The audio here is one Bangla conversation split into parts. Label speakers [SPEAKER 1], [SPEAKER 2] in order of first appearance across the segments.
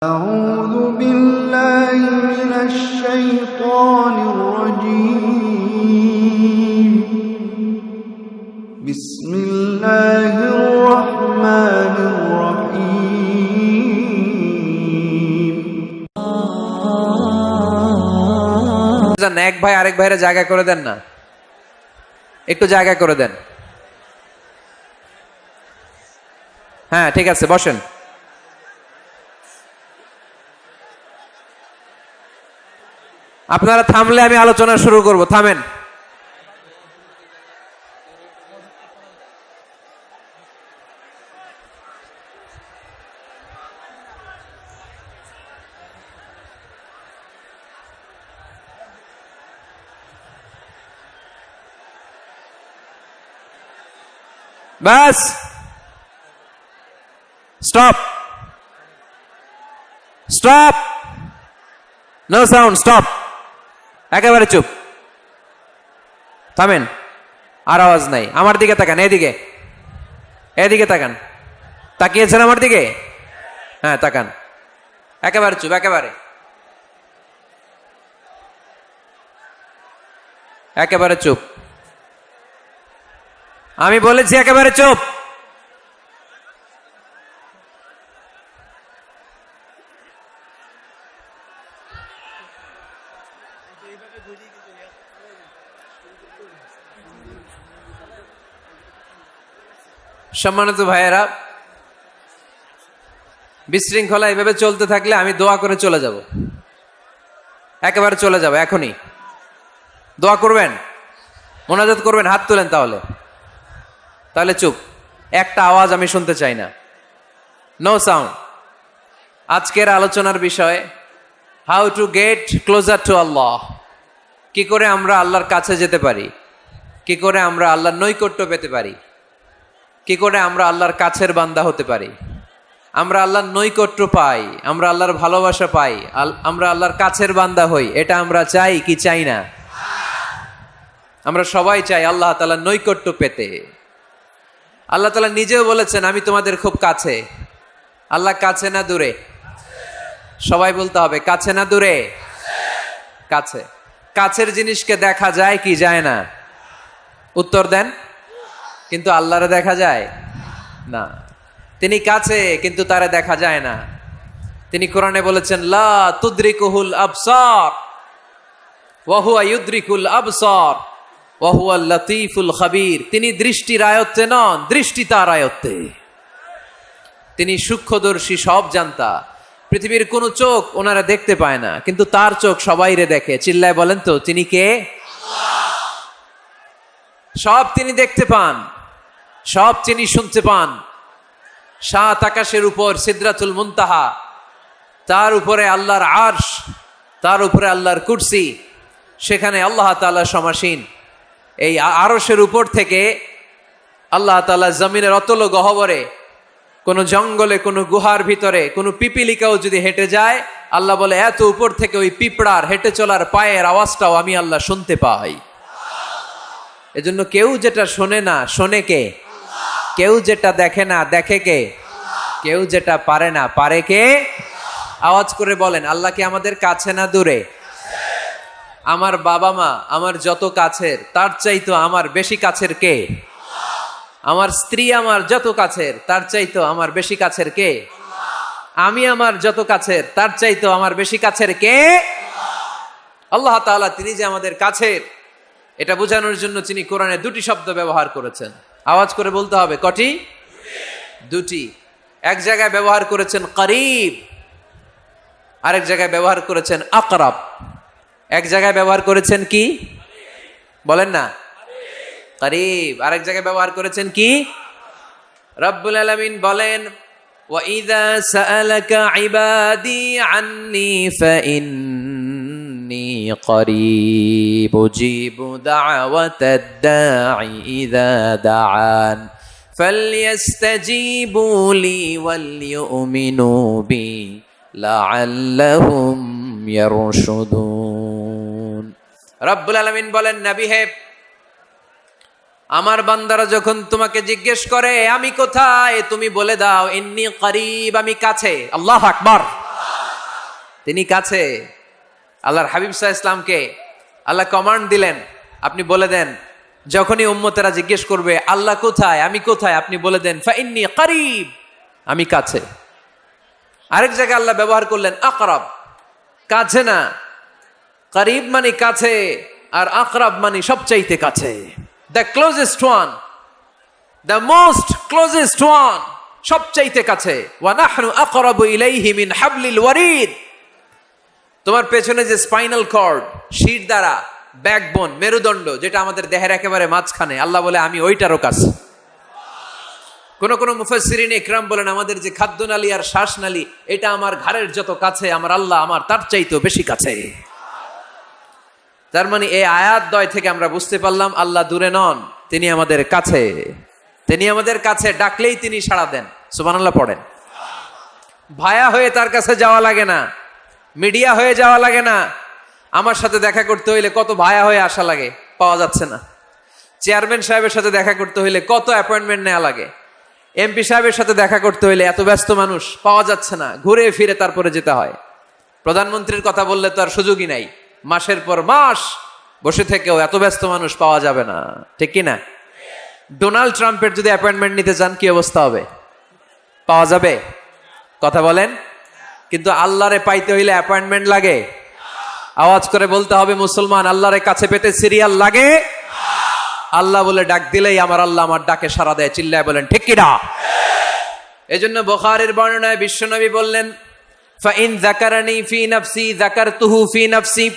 [SPEAKER 1] أعوذ بالله من الشيطان الرجيم بسم الله الرحمن الرحيم
[SPEAKER 2] এক ভাই আরেক ভাইরে জায়গা করে দেন না, একটু জায়গা করে দেন। হ্যাঁ ঠিক আছে, বসেন। আপনারা থামলে আমি আলোচনা শুরু করব, থামেন। বাস, stop stop, no sound, stop, একেবারে চুপ, থামেন, আর আওয়াজ নাই। আমার দিকে তাকান, এদিকে এদিকে তাকান, তাকিয়েছেন আমার দিকে? হ্যাঁ তাকান, একেবারে চুপ, একেবারে একেবারে চুপ। আমি বলেছি একেবারে চুপ। সম্মানিত ভাইয়েরা, বিশৃঙ্খলা এভাবে চলতে থাকলে আমি দোয়া করে চলে যাব, একেবারে চলে যাব এখনই। দোয়া করবেন, মোনাজাত করবেন, হাত তোলেন, তাহলে চুপ, একটা আওয়াজ আমি শুনতে চাই না, নো সাউন্ড। আজকের আলোচনার বিষয় how to get closer to Allah. কি করে আমরা আল্লাহর কাছে যেতে পারি, কি করে আমরা আল্লাহর নৈকট্য পেতে পারি, কি করে আমরা আল্লাহর কাছের বান্দা হতে পারি। আমরা আল্লাহর নৈকট্য পাই, আমরা আল্লাহর ভালোবাসা পাই, আমরা আল্লাহর কাছের বান্দা হই, এটা আমরা চাই কি চাই না? আমরা সবাই চাই আল্লাহ তাআলার নৈকট্য পেতে। আল্লাহ তাআলা নিজেও বলেছেন, আমি তোমাদের খুব কাছে। আল্লাহ কাছে না দূরে? সবাই বলতে হবে, কাছে না দূরে? কাছে। কাছের জিনিসকে দেখা যায় কি যায় না? উত্তর দেন। কিন্তু আল্লাহরে দেখা যায় না। তিনি কাছে, কিন্তু তারে দেখা যায় না। তিনি কোরআনে বলেছেন, লা তুদরিকুহুল আবসার ওয়া হুয়া ইউদরিকুল আবসার ওয়া হুয়াল লাতীফুল খাবীর। তিনি দৃষ্টির আয়ত্তে নন, দৃষ্টি তার আয়ত্তে। তিনি সূক্ষ্মদর্শী, সব জানতা। পৃথিবীর কোন চোখ ওনারা দেখতে পায় না, কিন্তু তার চোখ সবাইরে দেখে। চিল্লায় বলেন তো, তিনি কে? সব তিনি দেখতে পান, সব তিনি শুনতে পান। সাত আকাশের উপর সিদরাতুল মুনতাহা, তার উপরে আল্লাহর আরশ, তার উপরে আল্লাহর কুরসি, সেখানে আল্লাহ তাআলা সমাসীন। এই আরশের উপর থেকে আল্লাহ তাআলা জমিনের অতল গহ্বরে, কোন জঙ্গলে, কোন গুহার ভিতরে কোন পিপিলিকাও যদি হেঁটে যায়, আল্লাহ বলে এত উপর থেকে ওই পিঁপড়ার হেঁটে চলার পায়ের আওয়াজটাও আমি আল্লাহ শুনতে পাই। এজন্য কেউ যেটা শোনে না, শোনে কে? কেউ যেটা দেখে না, দেখে কে? কেউ যেটা পারে না, পারে কে? আওয়াজ করে বলেন, আল্লাহ কি আমাদের কাছে না দূরে? আমার বাবা মা আমার যত কাছের, তার চাইতো আমার বেশি কাছের কে? আমার স্ত্রী আমার যত কাছের, তার চাইতো আমার বেশি কাছের কে? আমি আমার যত কাছের, তার চাইতো আমার বেশি কাছের কে? আল্লাহ তাআলা তিনি যে আমাদের কাছের, এটা বোঝানোর জন্য তিনি কোরআনে দুটি শব্দ ব্যবহার করেছেন। আওয়াজ করে বলতে হবে, কটি? দুটি। এক জায়গায় ব্যবহার করেছেন করিব, আরেক জায়গায় ব্যবহার করেছেন আকরাব। এক জায়গায় ব্যবহার করেছেন কি? বলেন না, করিব। আরেক জায়গায় ব্যবহার করেছেন কি? রব্বুল আলামিন বলেন, ওয়া ইযা সাআলাকা ইবাদি আন্নী ফাইন্নী করিব উজিবু দাওয়াতাদ দাঈ ইযা দাআন ফালইস্তাজিবু লি ওয়ালইউমিনু বি লাআল্লাহুম ইয়ারশুদুন। রব্বুল আলামিন বলেন, নবী হে, আমার বান্দারা যখন তোমাকে জিজ্ঞেস করে আমি কোথায়, তুমি বলে দাও ইন্নী করিব, আমি কাছে। আল্লাহু আকবার। তিনি কাছে। আল্লাহর হাবিব সাল্লাল্লাহু আলাইহি ইসলামকে আল্লাহ কমান্ড দিলেন, আপনি বলে দেন, যখনই উম্মতেরা জিজ্ঞেস করবে আল্লাহ কোথায়, আমি কোথায়, আপনি বলে দেন ফাইন্নী করিব, আমি কাছে। আরেক জায়গায় আল্লাহ ব্যবহার করলেন আকরাব, কাছে না, করিব মানে কাছে, আর আকরাব মানে সবচাইতে কাছে, the closest one, the most closest one, সবচাইতে কাছে। ওয়া নাহনু আকরাবু ইলাইহি মিন হাবলিল ওয়ারিদ। তোমার পেছনে যে স্পাইনাল কর্ড, শির দ্বারা, ব্যাকবোন, মেরুদণ্ড, যেটা আমাদের দেহের একেবারে মাঝখানে, আল্লাহ বলে আমি ওইটারও কাছে। কোন কোন মুফাসসিরিন ইকরাম বলেন আমাদের যে খাদ্যনালী আর শ্বাসনালী, এটা আমার ঘাড়ের যত কাছে, আমার আল্লাহ আমার তার চাইতেও বেশি কাছে। তার মানে এই আয়াত দ্বয় থেকে আমরা বুঝতে পারলাম আল্লাহ দূরে নন, তিনি আমাদের কাছে। তিনি আমাদের কাছে, ডাকলেই তিনি সাড়া দেন। সুবহানাল্লাহ পড়েন। ভায়া হয়ে তার কাছে যাওয়া লাগে না, মিডিয়া হয়ে যাওয়া লাগে না। আমার সাথে দেখা করতে হইলে কত ভায়া হয়ে আসা লাগে, পাওয়া যাচ্ছে না। চেয়ারম্যান সাহেবের সাথে দেখা করতে হইলে কত অ্যাপয়েন্টমেন্ট নেওয়া লাগে। এমপি সাহেবের সাথে দেখা করতে হইলে এত ব্যস্ত মানুষ, পাওয়া যাচ্ছে না, ঘুরে ফিরে তারপরে যেতে হয়। প্রধানমন্ত্রীর কথা বললে তো আর সুযোগই নাই, মাসের পর মাস বসে থেকেও এত ব্যস্ত মানুষ পাওয়া যাবে না, ঠিক কি না? ডোনাল্ড ট্রাম্পের যদি অ্যাপয়েন্টমেন্ট নিতে চান কি অবস্থা হবে? পাওয়া যাবে? কথা বলেন। কিন্তু আল্লাহরে পাইতে হইলে অ্যাপয়েন্টমেন্ট লাগে। আওয়াজ করে বলতে হবে মুসলমান, আল্লাহরে কাছে পেতে সিরিয়াল লাগে। আল্লাহ বলে ডাক দিলেই আমার আল্লাহ আমার ডাকে সাড়া দেয়। চিল্লায় বলেন ঠিক কি না? এজন্য বুখারীর বর্ণনায় বিশ্বনবী বললেন, ফাইন যাকারানি ফি নাফসি যাকারতুহু ফি নাফসি।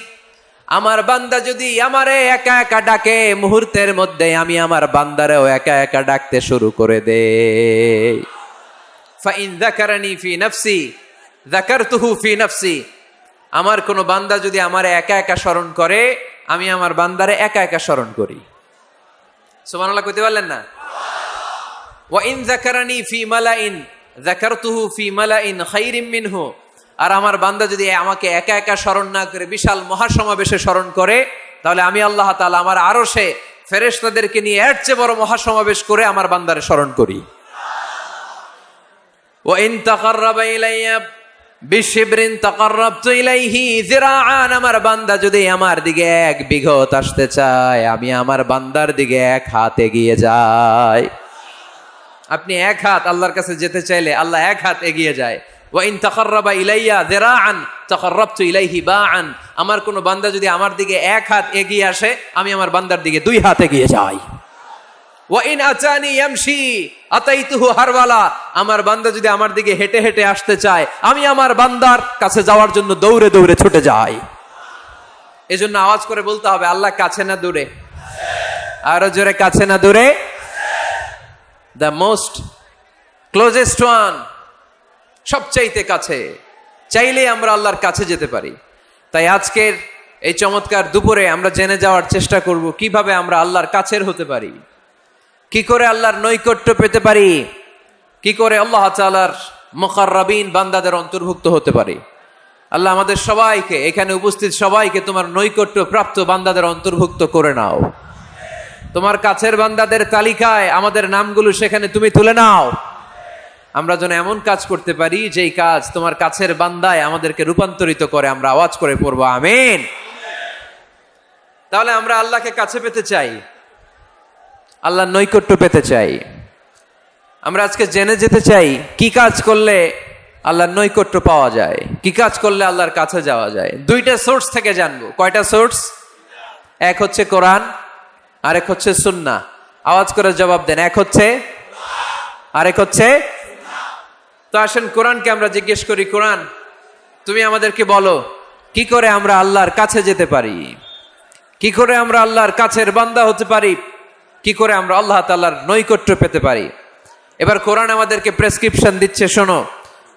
[SPEAKER 2] আমার বান্দা যদি আমারে একা একা ডাকে, মুহূর্তের মধ্যে আমি আমার বান্দারেও একা একা ডাকতে শুরু করে দেই। ফাইন যাকারানি ফি নাফসি যাকারতুহু ফি নাফসি। আমার কোন বান্দা যদি আমারে একা একা স্মরণ করে, আমি আমার বান্দারে একা একা স্মরণ করি। সুবহানাল্লাহ কইতে পারলেন না? ওয়া ইন যাকারানি ফি মালাইন যাকারতুহু ফি মালাইন খায়রিম মিনহু। আর আমার বান্দা যদি আমাকে একা একা স্মরণ না করে বিশাল মহাসমাবেশে স্মরণ করে, তাহলে আমি আল্লাহ তাআলা আমার আরশে ফেরেশতাদেরকে নিয়ে এর চেয়ে বড় মহাসমাবেশ করে আমার বান্দারে স্মরণ করি। ওয়া ইন তাকাররাবা ইলাইয়া বিশিবরিন তাকাররাবতু ইলাইহি যিরাআন। আমার বান্দা যদি আমার দিকে 1 বিঘত আসতে চায়, আমি আমার বান্দার দিকে 1 হাত এগিয়ে যাই। আপনি 1 হাত আল্লাহর কাছে যেতে চাইলে আল্লাহ 1 হাত এগিয়ে যায়। ওয়া ইন তাকাররাবা ইলাইয়া যিরাআন তাকাররাবতু ইলাইহি বাআন। আমার কোন বান্দা যদি আমার দিকে 1 হাত এগিয়ে আসে, আমি আমার বান্দার দিকে 2 হাত এগিয়ে যাই। ওয়া ইন আতানি ইয়ামশি আতাইতুহু হারওয়ালা। আমার বান্দা যদি আমার দিকে হেঁটে হেঁটে আসতে চায়, আমি আমার বান্দার কাছে যাওয়ার জন্য দৌড়ে দৌড়ে ছুটে যাই। এজন্য আওয়াজ করে বলতে হবে আল্লাহ কাছে না দূরে? আরো জোরে, কাছে না দূরে? দ্য মোস্ট ক্লোজেস্ট ওয়ান, সবচাইতে কাছে। চাইলে আমরা আল্লাহর কাছে যেতে পারি। তাই আজকের এই চমৎকার দুপুরে আমরা জেনে যাওয়ার চেষ্টা করব কিভাবে আমরা আল্লাহর কাছের হতে পারি, কি করে আল্লাহর নৈকট্য পেতে পারি, কি করে আল্লাহ তাআলার মুকাররাবিন বান্দাদের অন্তর্ভুক্ত হতে পারি। আল্লাহ আমাদের সবাইকে, এখানে উপস্থিত সবাইকে তোমার নৈকট্য প্রাপ্ত বান্দাদের অন্তর্ভুক্ত করে নাও। তোমার কাছের বান্দাদের তালিকায় আমাদের নামগুলো সেখানে তুমি তুলে নাও। আমরা যেন এমন কাজ করতে পারি যেই কাজ তোমার কাছের বান্দায় আমাদেরকে রূপান্তরিত করে। আমরা আওয়াজ করে পড়বো আমিন। তাহলে আমরা আল্লাহকে কাছে পেতে চাই, আল্লাহর নৈকট্য পেতে চাই। আমরা আজকে জেনে যেতে চাই কি কাজ করলে আল্লাহর নৈকট্য পাওয়া যায়, কি কাজ করলে আল্লাহর কাছে যাওয়া যায়। 2টা সোর্স থেকে জানবো। কয়টা সোর্স? এক হচ্ছে কোরআন, আরেক হচ্ছে সুন্নাহ। আওয়াজ করে জবাব দেন, এক হচ্ছে, আরেক হচ্ছে। তো আসেন কোরআনকে আমরা জিজ্ঞেস করি, কোরআন তুমি আমাদেরকে বলো কি করে আমরা আল্লাহর কাছে যেতে পারি, কি করে আমরা আল্লাহর কাছের বান্দা হতে পারি, কি করে আমরা আল্লাহ তাআলার নৈকট্য পেতে পারি। এবার কোরআন আমাদেরকে প্রেসক্রিপশন দিচ্ছে, শোনো,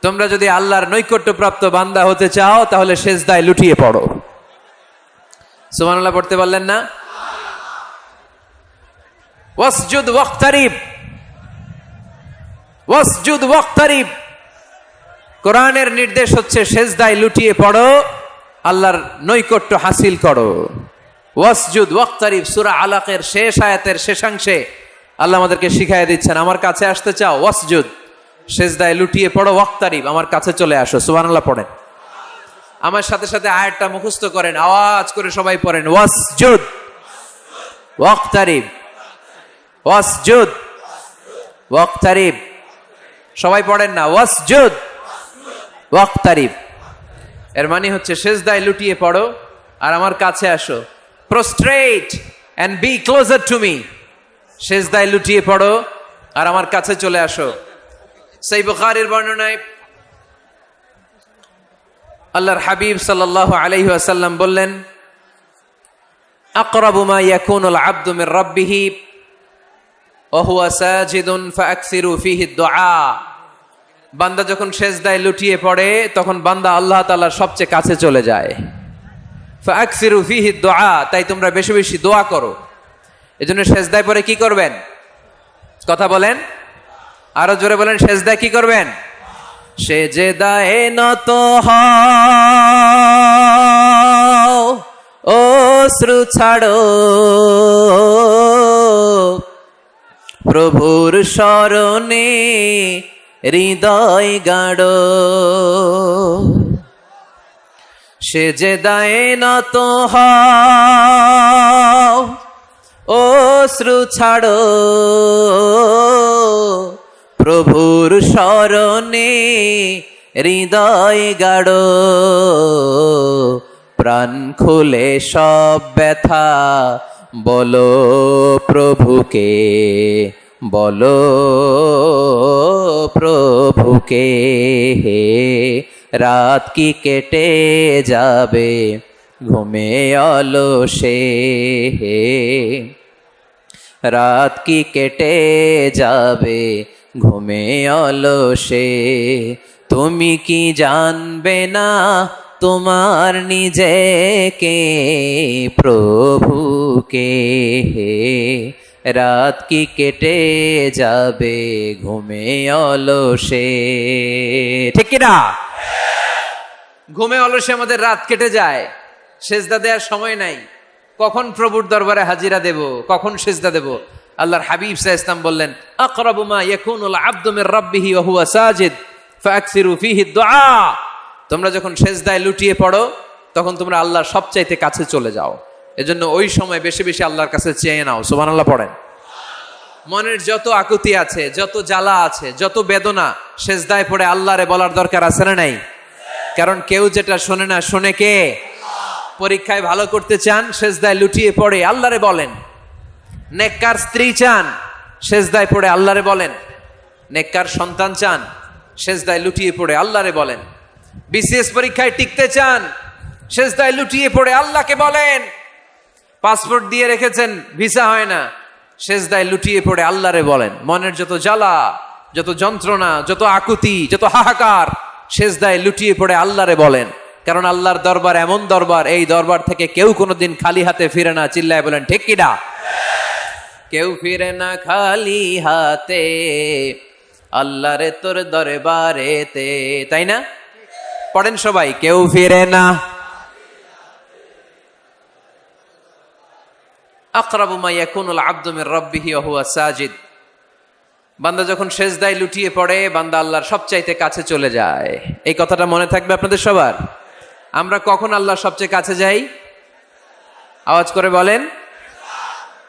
[SPEAKER 2] তোমরা যদি আল্লাহর নৈকট্য প্রাপ্ত বান্দা হতে চাও তাহলে সেজদায় লুটিয়ে পড়ো। সুবহানাল্লাহ পড়তে পারলেন না? ওয়াসজুদ ওয়াক্তারিব, ওয়াসজুদ ওয়াক্তারিব। কোরআনের নির্দেশ হচ্ছে সেজদায় লুটিয়ে পড়ো, আল্লাহর নৈকট্য হাসিল করো। ওয়াসজুদ ওয়াক্তারিব, সূরা আলাকের শেষ আয়াতের শেষাংশে আল্লাহ আমাদেরকে শিখাইয়া দিচ্ছেন, আমার কাছে আসতে চাও, ওয়াসজুদ, সেজদায় লুটিয়ে পড়ো, ওয়াক্তারিব, আমার কাছে চলে আসো। সুবহানাল্লাহ পড়েন। আমার সাথে সাথে আয়াতটা মুখস্থ করেন, আওয়াজ করে সবাই পড়েন, ওয়াসজুদ ওয়াক্তারিব, ওয়াসজুদ ওয়াক্তারিব। সবাই পড়েন না, ওয়াসজুদ ওয়াক্তারিব। এর মানে হচ্ছে সেজদায় লুটিয়ে পড়ো আর আমার কাছে আসো। Prostrate and be closer to me. সেজদায় লুটিয়ে পড়ো আর আমার কাছে চলে আসো। সহিহ বুখারীর বর্ণনায় আল্লাহর হাবিব সাল্লাল্লাহু আলাইহি ওয়াসাল্লাম বললেন, আকরাবু মা ইয়াকুনুল আবদু মির রাব্বিহি ওয়া হুয়া সাজিদুন ফাআকসিরু ফীহি দুআ। বান্দা যখন সেজদায় লুটিয়ে পড়ে তখন বান্দা আল্লাহ তাআলার সবচেয়ে কাছে চলে যায়। ফাআকসিরু ফীহি দুআ, তাই তোমরা বেশি বেশি দোয়া করো। এজন্য সেজদায় পড়ে কি করবেন? কথা বলেন, আরো জোরে বলেন, সেজদায় কি করবেন? সেজদায়ে নত হও, অশ্রু ছাড়ো, প্রভুর শরণে হৃদয় গাড়ো। সেজদায়ে নত হও, অশ্রু ছাড়ো, প্রভুর শরণে হৃদয় গাড়ো। প্রাণ খুলে সব ব্যথা বলো প্রভুকে, বলো প্রভুকে। রাত কি কেটে যাবে ঘুমে অলসে, রাত কি কেটে যাবে ঘুমে অলসে। তুমি কি জানবে না তোমার নিজেকে, প্রভুকে। রাত কি কেটে যাবে ঘুমে অলসে। ঠিক কি না? ঘুমে অলসে আমাদের রাত কেটে যায়, সেজদা দেওয়ার সময় নাই। কখন প্রভুর দরবারে হাজিরা দেব, কখন সেজদা দেব? আল্লাহর হাবিব সাল্লাল্লাহু আলাইহি ওয়াসাল্লাম বললেন, আকরাবু মা ইয়াকুনুল আবদু মির রাব্বিহি ওয়া হুয়া সাজিদ ফাআকসিরু ফীহি দুআ। তোমরা যখন সেজদায় লুটিয়ে পড়ো তখন তোমরা আল্লাহর সবচাইতে কাছে চলে যাও। এজন্য ওই সময় বেশি বেশি আল্লাহর কাছে চেয়ে নাও। সুবহানাল্লাহ পড়েন। মনের যত আকুতি আছে, যত জ্বালা আছে, যত বেদনা, সেজদায় পড়ে আল্লাহরে বলার দরকার আছে না নাই? কারণ কেউ যেটা শোনে না, শোনে কে? পরীক্ষায় ভালো করতে চান, সেজদায় লুটিয়ে পড়ে আল্লাহরে বলেন। নেককার স্ত্রী চান, সেজদায় পড়ে আল্লাহরে বলেন। নেককার সন্তান চান, সেজদায় লুটিয়ে পড়ে আল্লাহরে বলেন। বিসিএস পরীক্ষায় টিকতে চান, সেজদায় লুটিয়ে পড়ে আল্লাহকে বলেন। পাসপোর্ট দিয়ে রেখেছেন, ভিসা হয় না, সেজদায় লুটিয়ে পড়ে আল্লাহরে বলেন। মনের যত জ্বালা, যত যন্ত্রণা, যত আকুতি, যত হাহাকার, সেজদায় লুটিয়ে পড়ে আল্লাহরে বলেন। কারণ আল্লাহর দরবার এমন দরবার, এই দরবার থেকে কেউ কোনোদিন খালি হাতে ফিরে না। চিল্লায় বলেন ঠিক কিনা? কেউ ফিরে না খালি হাতে আল্লাহরে তোর দরবারেতে, তাই না? পড়েন সবাই, কেউ ফিরে না। আকরাবু মা ইয়াকুনুল আবদু মির রাব্বিহি ওয়া হুয়া সাজিদ। বান্দা যখন সেজদায় লুটিয়ে পড়ে বান্দা আল্লাহর সবচাইতে কাছে চলে যায়। এই কথাটা মনে থাকবে আপনাদের সবার। আমরা কখন আল্লাহর সবচেয়ে কাছে যাই? আওয়াজ করে বলেন,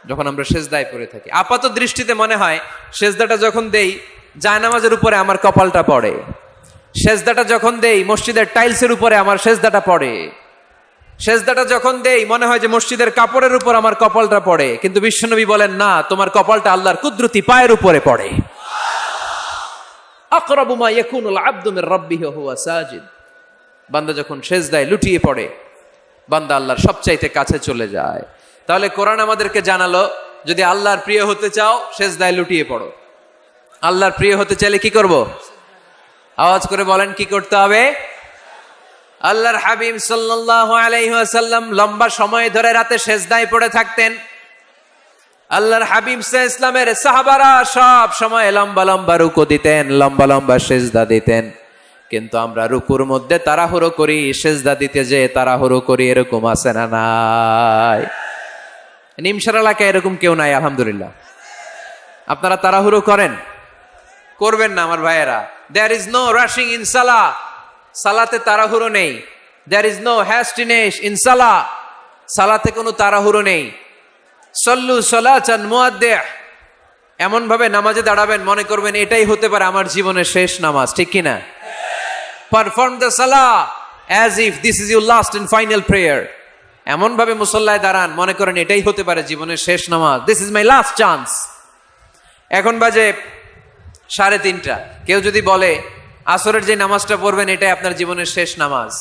[SPEAKER 2] যখন আমরা সেজদায় পড়ে থাকি। আপাত দৃষ্টিতে মনে হয় সেজদাটা যখন দেই জায়নামাজের উপরে আমার কপালটা পড়ে, সেজদাটা যখন দেই মসজিদের টাইলসের উপরে আমার সেজদাটা পড়ে, সেজদাটা যখন দেই মনে হয় যে মসজিদের কাপড়ের উপর আমার কপালটা পড়ে। কিন্তু বিশ্বনবী বলেন না, তোমার কপালটা আল্লাহর কুদরতি পায়ের উপরে পড়ে। আকরাবু মা ইয়াকুনুল আবদু মির রাব্বিহি ওয়া হুয়া সাজিদ। বান্দা যখন সেজদায় লুটিয়ে পড়ে বান্দা আল্লাহর সবচাইতে কাছে চলে যায়। তাহলে কোরআন আমাদেরকে জানালো, যদি আল্লাহর প্রিয় হতে চাও সেজদায় লুটিয়ে পড়ো। আল্লাহর প্রিয় হতে চাইলে কি করব? আওয়াজ করে বলেন, কি করতে হবে? আল্লাহর হাবিব সাল্লাল্লাহু আলাইহি ওয়াসাল্লাম লম্বা সময় ধরে রাতে সেজদায় পড়ে থাকতেন। আল্লাহর হাবিব সাল্লাল্লাহু আলাইহি ওয়াসাল্লামের সাহাবারা সব সময় লম্বা লম্বা রুকু দিতেন, লম্বা লম্বা সেজদা দিতেন। কিন্তু আমরা রুকুর মধ্যে তাড়াহুড়ো করি, সেজদা দিতে যে তাড়াহুড়ো করি, এরকম আছে না নাই? নিমসার এলাকায় এরকম কেউ নাই আলহামদুলিল্লাহ। আপনারা তাড়াহুড়ো করেন? করবেন না আমার ভাইয়েরা। There is no rushing in সালাহ। সালাতে তাড়াহুড়ো নেই। There is no hastiness in salah. সালাতে কোনো তাড়াহুড়ো নেই। সল্লু সালাতান মুআদ্দিহ, এমন ভাবে নামাজে দাঁড়াবেন মনে করবেন এটাই হতে পারে আমার জীবনের শেষ নামাজ, ঠিক কি না? পারফর্ম দ্য সালাহ as if this is your last and final prayer. এমন ভাবে মুসল্লায় দাঁড়ান মনে করেন এটাই হতে পারে জীবনের শেষ নামাজ, this is my last chance. এখন বাজে 3:30। কেউ যদি বলে আসরের যে নামাজটা পড়বেন এটাই আপনার জীবনের শেষ নামাজ,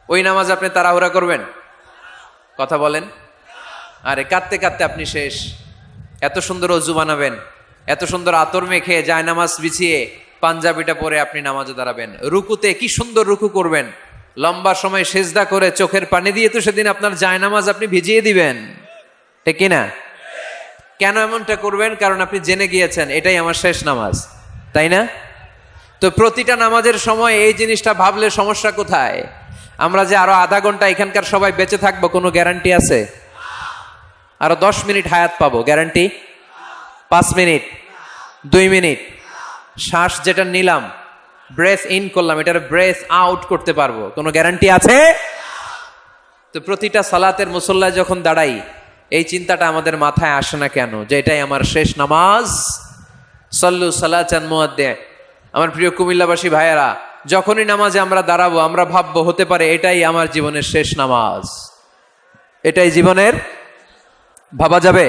[SPEAKER 2] ওই নামাজ আপনি তাড়াহুড়া করবেন? কথা বলেন। আরে কাঁদতে কাঁদতে আপনি শেষ। এত সুন্দর অজু বানাবেন, এত সুন্দর আতর মেখে যায় নামাজ বিছিয়ে পাঞ্জাবিটা পরে আপনি নামাজে দাঁড়াবেন। রুকুতে কি সুন্দর রুকু করবেন, লম্বা সময় সেজদা করে চোখের পানি দিয়ে তো সেদিন আপনার যায় নামাজ আপনি ভিজিয়ে দিবেন, ঠিক কিনা? কেন এমনটা করবেন? কারণ আপনি জেনে গিয়েছেন এটাই আমার শেষ নামাজ, তাই না? তো প্রতিটা নামাজের সময় এই জিনিসটা ভাবলে সমস্যা কোথায়? আমরা যে আরো আধা ঘন্টা এখানকার সবাই বেঁচে থাকবো কোনো গ্যারান্টি আছে? আরো 10 মিনিট হায়াত পাবো, গ্যারান্টি? 5 মিনিট, 2 মিনিট, শ্বাস যেটা নিলাম ব্রেথ ইন করলাম এটার ব্রেথ আউট করতে পারবো, কোনো গ্যারান্টি আছে? তো প্রতিটা সালাতের মুসল্লায় যখন দাঁড়াই এই চিন্তাটা আমাদের মাথায় আসে না কেন যে এটাই আমার শেষ নামাজ? সল্লু সালাতান মুআদ্দিহ। আমার প্রিয় কুমিল্লাবাসী ভাইয়েরা, যখনই নামাজে আমরা দাঁড়াবো আমরা ভাববো হতে পারে এটাই আমার জীবনের শেষ নামাজ, এটাই জীবনের, ভাবা যাবে?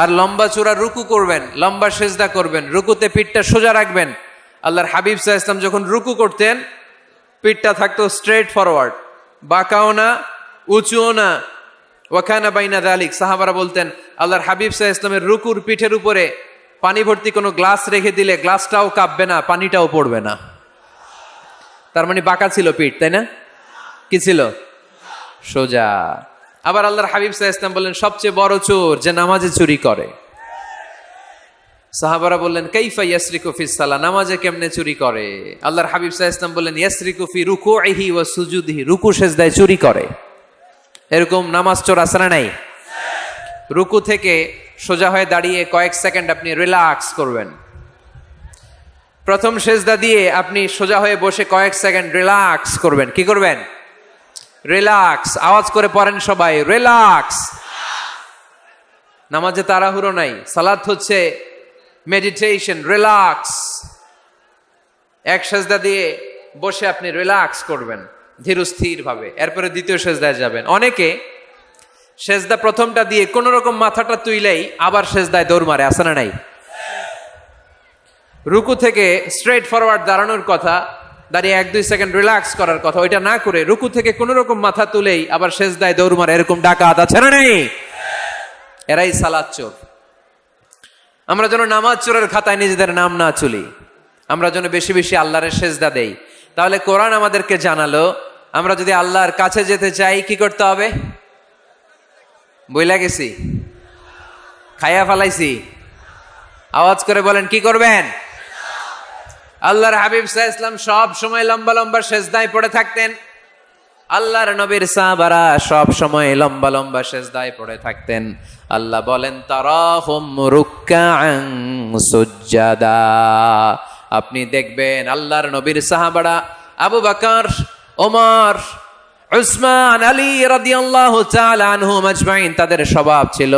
[SPEAKER 2] আর লম্বা চূড়া রুকু করবেন, লম্বা সেজদা করবেন, রুকুতে পিঠটা সোজা রাখবেন। আল্লাহর হাবিব সাল্লাল্লাহু আলাইহি ওয়াসাল্লাম যখন রুকু করতেন পিঠটা থাকতো স্ট্রেট ফরওয়ার্ড, বাঁকাও না উঁচুও না, ওয়াকানা বাইনা যালিক। সাহাবারা বলতেন আল্লাহর হাবিব সাল্লাল্লাহু আলাইহি ওয়াসাল্লামের রুকুর পিঠের উপরে পানি ভর্তি কোনো গ্লাস রেখে দিলে গ্লাসটাও কাঁপবে না, পানিটাও পড়বে না। তার মানে বাঁকা ছিল পিঠ, তাই না? কি ছিল? সোজা। আবার আল্লাহর হাবিব সাল্লাল্লাহু আলাইহি ওয়াসাল্লাম বললেন সবচেয়ে বড় চোর যে নামাজে চুরি করে। সাহাবারা বললেন কাইফা ইয়াসরিকু ফিস সালাহ, নামাজে কেমনে চুরি করে? আল্লাহর হাবিব সাল্লাল্লাহু আলাইহি ওয়াসাল্লাম বললেন ইয়াসরিকু ফি রুকুইহি ওয়া সুজুদিহি, রুকু সেজদায় চুরি করে। এরকম নামাজ চোর আছে না নাই? রুকু থেকে সোজা হয়ে দাঁড়িয়ে কয়েক সেকেন্ড আপনি রিল্যাক্স করবেন। প্রথম সেজদা দিয়ে আপনি সোজা হয়ে বসে কয়েক সেকেন্ড রিল্যাক্স করবেন। কি করবেন? রিল্যাক্স। আওয়াজ করে পড়েন সবাই, রিল্যাক্স। নামাজে তাড়াহুড়ো নাই, সালাত হচ্ছে মেডিটেশন, রিল্যাক্স। এক সেজদা দিয়ে বসে আপনি রিল্যাক্স করবেন ধীরস্থির ভাবে, এরপরে দ্বিতীয় সেজদায় যাবেন। অনেকে সেজদা প্রথমটা দিয়ে কোন রকম মাথাটা তুইলেই আবার সেজদায় দৌড় মারে, আছে না নাই? রুকু থেকে স্ট্রেট ফরওয়ার্ড দাঁড়ানোর কথা, দাঁড়িয়ে 1-2 সেকেন্ড রিল্যাক্স করার কথা, ওইটা না করে রুকু থেকে কোন রকম মাথা তুলেই আবার সেজদায় দৌড় মারে, এরকম ডাকাত আছে না নাই? এরাই সালাত চোর। আমরা যেন নামাজ চোরের খাতায় নিজেদের নাম না চুলি, আমরা যেন বেশি বেশি আল্লাহর সেজদা দেই। তাহলে কোরআন আমাদেরকে জানালো আমরা যদি আল্লাহর কাছে যেতে চাই কি করতে হবে? বইলা গেছি, খাইয়া ফালাইছি, আওয়াজ করে বলেন কি করবেন? আল্লাহর হাবিব সাল্লাল্লাহু আলাইহি ওয়াসাল্লাম সব সময় লম্বা লম্বা সেজদায় পড়ে থাকতেন। আল্লাহর নবীর সাহাবারা সব সময় লম্বা লম্বা সেজদায় পড়ে থাকতেন। আল্লাহ বলেন তারাহুম রুকআন সুজদা, আপনি দেখবেন আল্লাহর নবীর সাহাবারা আবু বকর, ওমর, উসমান, আলী রাদিয়াল্লাহু তাআলা আনহুম আজমাইন, তাদের স্বভাব ছিল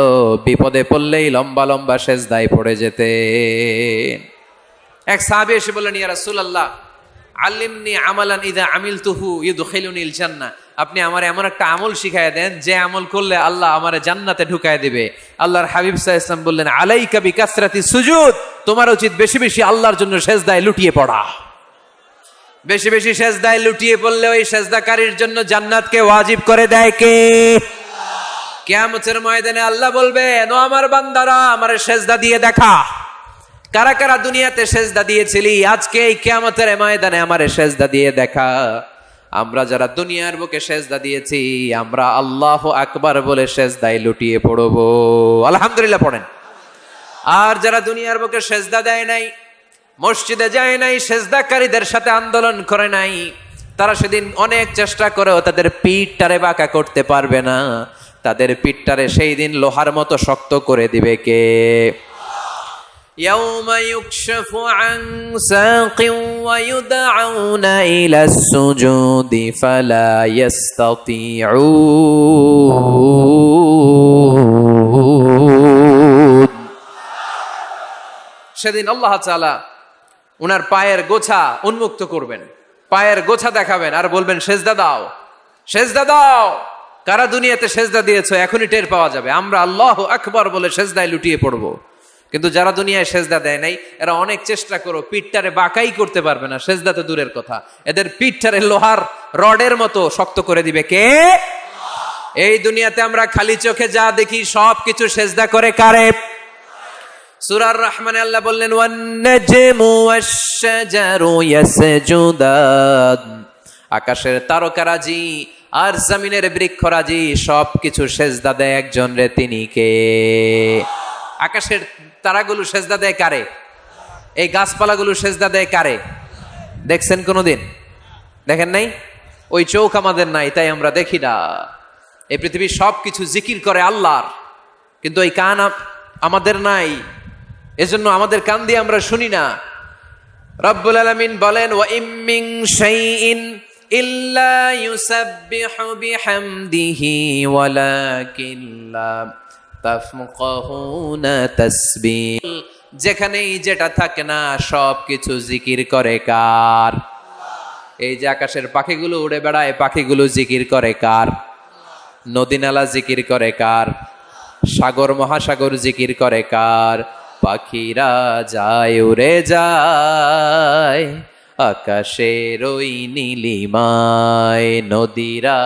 [SPEAKER 2] বিপদে পড়লেই লম্বা লম্বা সেজদায় পড়ে যেতেন। এক সাহাবী এসে বললেন ইয়া রাসূলুল্লাহ আল্লিমনি আমালান ইযা আমিলতুহু ইউদখিলুনিল জান্নাহ, আপনি আমারে এমন একটা আমল শিখায় দেন যে আমল করলে আল্লাহ আমারে জান্নাতে ঢুকায় দিবে। আল্লাহর হাবিব সাল্লাল্লাহু আলাইহি ওয়াসাল্লাম বললেন আলাইকা বিকাসরাতি সুজুদ, তোমার উচিত বেশি বেশি আল্লাহর জন্য সেজদায় লুটিয়ে পড়া। বেশি বেশি সেজদায় লুটিয়ে পড়লে ওই সেজদাকারীর জন্য জান্নাতকে ওয়াজিব করে দেয় কে? কিয়ামতের ময়দানে আল্লাহ বলবেন ও আমার বান্দারা আমারে সেজদা দিয়ে দেখা, কারা কারা দুনিয়াতে সেজদা দিয়েছিলি, আজকে এই কিয়ামতের ময়দানে আমারে সেজদা দিয়ে দেখা। আমরা যারা দুনিয়ার বুকে সেজদা দিয়েছি আমরা আল্লাহু আকবার বলে সেজদায় লুটিয়ে পড়বো, আলহামদুলিল্লাহ পড়েন। আর যারা দুনিয়ার বুকে সেজদা দেয় নাই, মসজিদে যায় নাই, সেজদাকারীদের সাথে আন্দোলন করে নাই, তারা সেদিন অনেক চেষ্টা করেও তাদের পিঠটারে বাঁকা করতে পারবে না। তাদের পিঠটারে সেই দিন লোহার মতো শক্ত করে দিবে কে? يوم يكشف عن ساق ويدعون إلى السجود فلا يستطيعون সেদিন আল্লাহ তাআলা উনার পায়ের গোছা উন্মুক্ত করবেন, পায়ের গোছা দেখাবেন আর বলবেন সেজদা দাও, সেজদা দাও। কারা দুনিয়াতে সেজদা দিয়েছো এখনই টের পাওয়া যাবে। আমরা আল্লাহু আকবার বলে সেজদায় লুটিয়ে পড়বো, কিন্তু যারা দুনিয়ায় সেজদা দেয় নাই এরা অনেক চেষ্টা করো, পিঠটারে বাঁকাই করতে পারবে না। সেজদা তো দূরের কথা, এদের পিঠটারে লোহার রডের মতো শক্ত করে দিবে কে? এই দুনিয়াতে আমরা খালি চোখে যা দেখি সব কিছু সেজদা করে কারে? সূরার রহমানে আল্লাহ বললেন ওয়ান নাজমু ওয়াশ-শাজারু ইয়াসজুদান, আকাশের তারকারাজি আর জমিনের বৃক্ষরাজি সব কিছু সেজদা দেয় একজন রে, তিনি কে? আকাশের তারাগুলো সেজদা দেয় কারে? এই গাছপালাগুলো সেজদা দেয় কারে? দেখছেন কোনোদিন? দেখেন নাই? ওই চোখ আমাদের নাই, তাই আমরা দেখি না। এই পৃথিবীর সব কিছু জিকির করে আল্লাহর, কিন্তু এই কান আমাদের নাই, এজন্য আমাদের কান দিয়ে আমরা শুনি না। রব্বুল আলামিন বলেন ওয়া ইম মিন শাইইন ইল্লা ইউসাব্বিহু বিহামদিহি ওয়ালাকিন লা তাফকাহুনা তাসবিহ, যেখানেই যেটা থাকে না সব কিছু জিকির করে কার? এই যে আকাশের পাখিগুলো উড়ে বেড়ায়, পাখিগুলো জিকির করে কার? নদী নালা জিকির করে কার? সাগর মহাসাগর জিকির করে কার? পাখিরা যায় উড়ে যায় আকাশের ওই নীলিমায়, নদীরা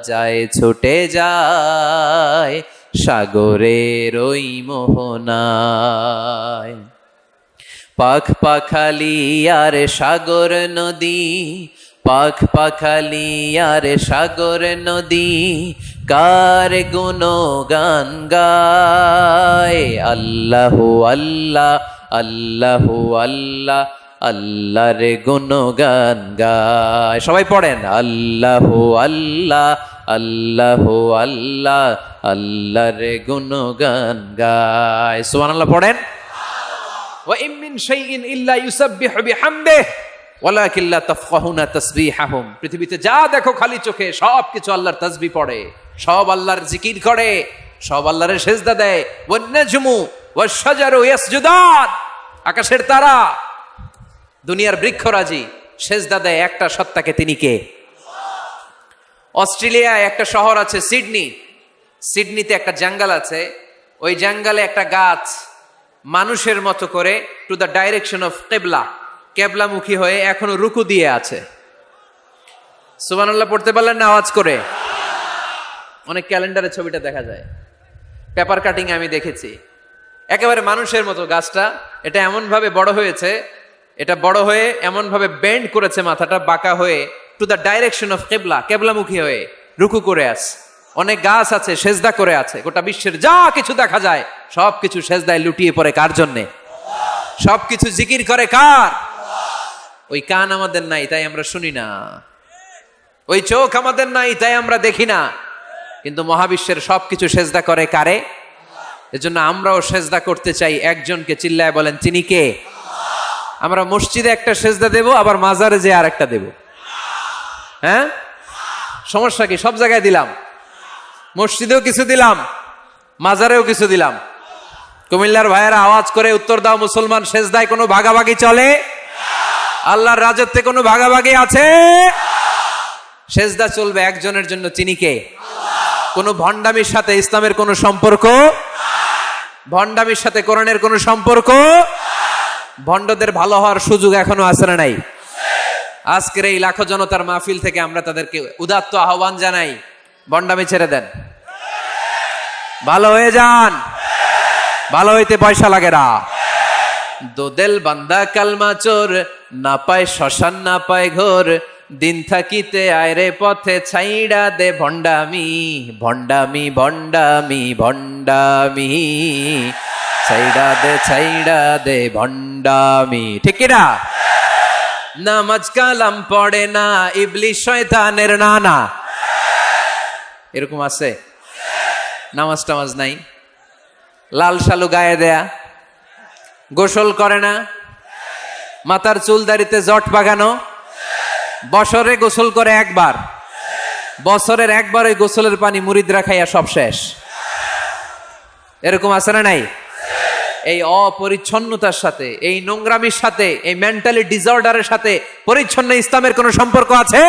[SPEAKER 2] যায় ছুটে যায় সাগরের ওই মোহনায়। পাখ পাখালি আর সাগর নদী, পাখ পাখালি আর সাগর নদী কার গুণগান গায়? আল্লাহু আল্লাহ আল্লাহু আল্লাহ আল্লাহর গুণগান গায়। সবাই পড়েন আল্লাহু আল্লাহ আল্লাহু আল্লাহ আল্লাহর গুণগান গায়। সুবহানাল্লাহ পড়েন। ওয়া ইম মিন শাইইন ইল্লা ইউসাব্বিহু বিহামদিহি ওয়ালাকিন লা তাফকাহুনা তাসবিহাহুম, পৃথিবীতে যা দেখো খালি চোখে সব কিছু আল্লাহর তাসবিহ পড়ে, সব আল্লাহর জিকির করে, সব আল্লাহর সেজদা দেয়। ওয়ান নাজমু ওয়াশ-শাজারু ইয়াসজুদান, আকাশের তারা দুনিয়ার বৃক্ষরাজি সেজদা দেয় একটা সত্তাকে, তিনি কে? অস্ট্রেলিয়ায় একটা শহর আছে সিডনি, সিডনিতে একটা জঙ্গল আছে, ওই জঙ্গলে একটা গাছ মানুষের মতো করে টু দ্য ডাইরেকশন অফ কিবলা, কেবলামুখী হয়ে এখনো রুকু দিয়ে আছে। সুবহানাল্লাহ পড়তে পারলেন না আওয়াজ করে? অনেক ক্যালেন্ডারে ছবিটা দেখা যায়, পেপার কাটিং আমি দেখেছি। একেবারে মানুষের মতো গাছটা, এটা এমন ভাবে বড় হয়েছে, এটা বড় হয়ে এমন ভাবে বেন্ড করেছে মাথাটা বাঁকা হয়ে টু দ্য ডাইরেকশন অফ কিবলা, কেবলামুখী হয়ে রুকু করে আছে। অনেক গাছ আছে সেজদা করে আছে। গোটা বিশ্বের যা কিছু দেখা যায় সব কিছু সেজদায় লুটিয়ে পড়ে কার জন্যে? সব কিছু জিকির করে কার? ওই কান আমাদের নাই, তাই আমরা শুনি না। ওই চোখ আমাদের নাই, তাই আমরা দেখি না। কিন্তু মহাবিশ্বের সবকিছু সেজদা করে কারে? এজন্য আমরাও সেজদা করতে চাই একজনকে। চিল্লায় বলেন তিনি কে? আমরা মসজিদে একটা সেজদা দেব, আবার মাজারে যে আর একটা দেব। হ্যাঁ, সমস্যা কি? সব জায়গায় দিলাম, মসজিদেও কিছু দিলাম, মাজারেও কিছু দিলাম। কুমিল্লার ভাইয়েরা আওয়াজ করে উত্তর দাও, মুসলমান সেজদায় কোনো ভাগাভাগি চলে? আল্লাহর রাজত্বে কোনো ভাগাভাগি আছে? সেজদা চলবে একজনের জন্য, তিনি কে? কোন ভণ্ডামির সাথে ইসলামের কোনো সম্পর্ক, ভণ্ডামির সাথে কোরআনের কোনো সম্পর্ক। ভণ্ডদের ভালো হওয়ার সুযোগ এখনো আছে না নাই? আজকের এই লাখো জনতার মাহফিল থেকে আমরা তাদেরকে উদাত্ত আহ্বান জানাই, ভণ্ডামি ছেড়ে দেন, ভালো হয়ে যান। ভালো হইতে পয়সা লাগে না। দোদেল বান্দা কালমা চোর, না পায় শ্মশান না পায় ঘোর, দিন থাকিতে আয়রে পথে ছাইড়া দে ভণ্ডামি, ভণ্ডামি ভণ্ডামি ভণ্ডামি, ছাইড়া দে ভণ্ডামি। ঠিক কিনা? নামাজ কালাম পড়ে না, ইবলিশ শয়তানের নানা। এরকম আছে? নামাজ টামাজ নাই, লাল শালু গায়ে দেয়া, গোসল করে না? মাথার চুল দাড়িতে জট বাগানো? বছরে গোসল করে একবার, বছরের একবার ওই গোসলের পানি মুরিদরা খাইয়া সব শেষ। এরকম আছে না নাই? এই অপরিচ্ছন্নতার সাথে, এই নোংরামির সাথে, এই মেন্টালি ডিসঅর্ডারের সাথে পরিচ্ছন্ন ইসলামের কোনো সম্পর্ক আছে?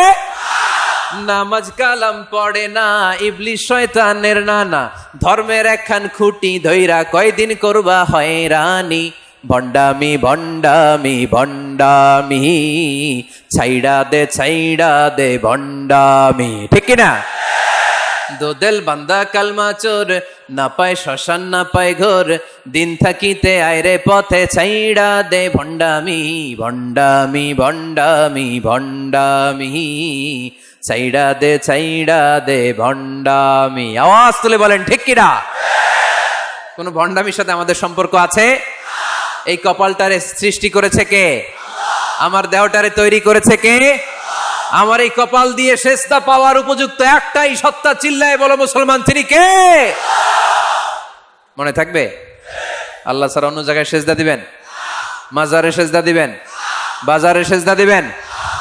[SPEAKER 2] নামাজ কালাম পড়ে না, ইবলিস শয়তানের নানা, ধর্মের একখান খুঁটি ধইরা কয়দিন করবা হয়রানি। ভণ্ডামি ভণ্ডামি ভণ্ডামি, ছাইড়া দে ভণ্ডামি, ঠিক কিনা? দোদেল বান্দা কালমা চোর, না পায় শ্মশান না পায় ঘোর, দিন থাকিতে আয়রে পথে ছাইড়া দে ভণ্ডামি ভণ্ডামি ভণ্ডামি ভণ্ডামি, ছাইড়া দে ভণ্ডামি। আওয়াজ তুলে বলেন ঠিক কিনা? কোন ভণ্ডামির সাথে আমাদের সম্পর্ক আছে? এই কপালটারে সৃষ্টি করেছে কে? আমার দেহটারে তৈরি করেছে কে? আমার এই কপাল দিয়ে সেজদা পাওয়ার উপযুক্ত একটাই সত্তা, চিল্লায় বলো মুসলমান, তিনি কে? মনে থাকবে? আল্লাহ ছাড়া অন্য জায়গায় সেজদা দিবেন? মাজারে সেজদা দিবেন? বাজারে সেজদা দিবেন?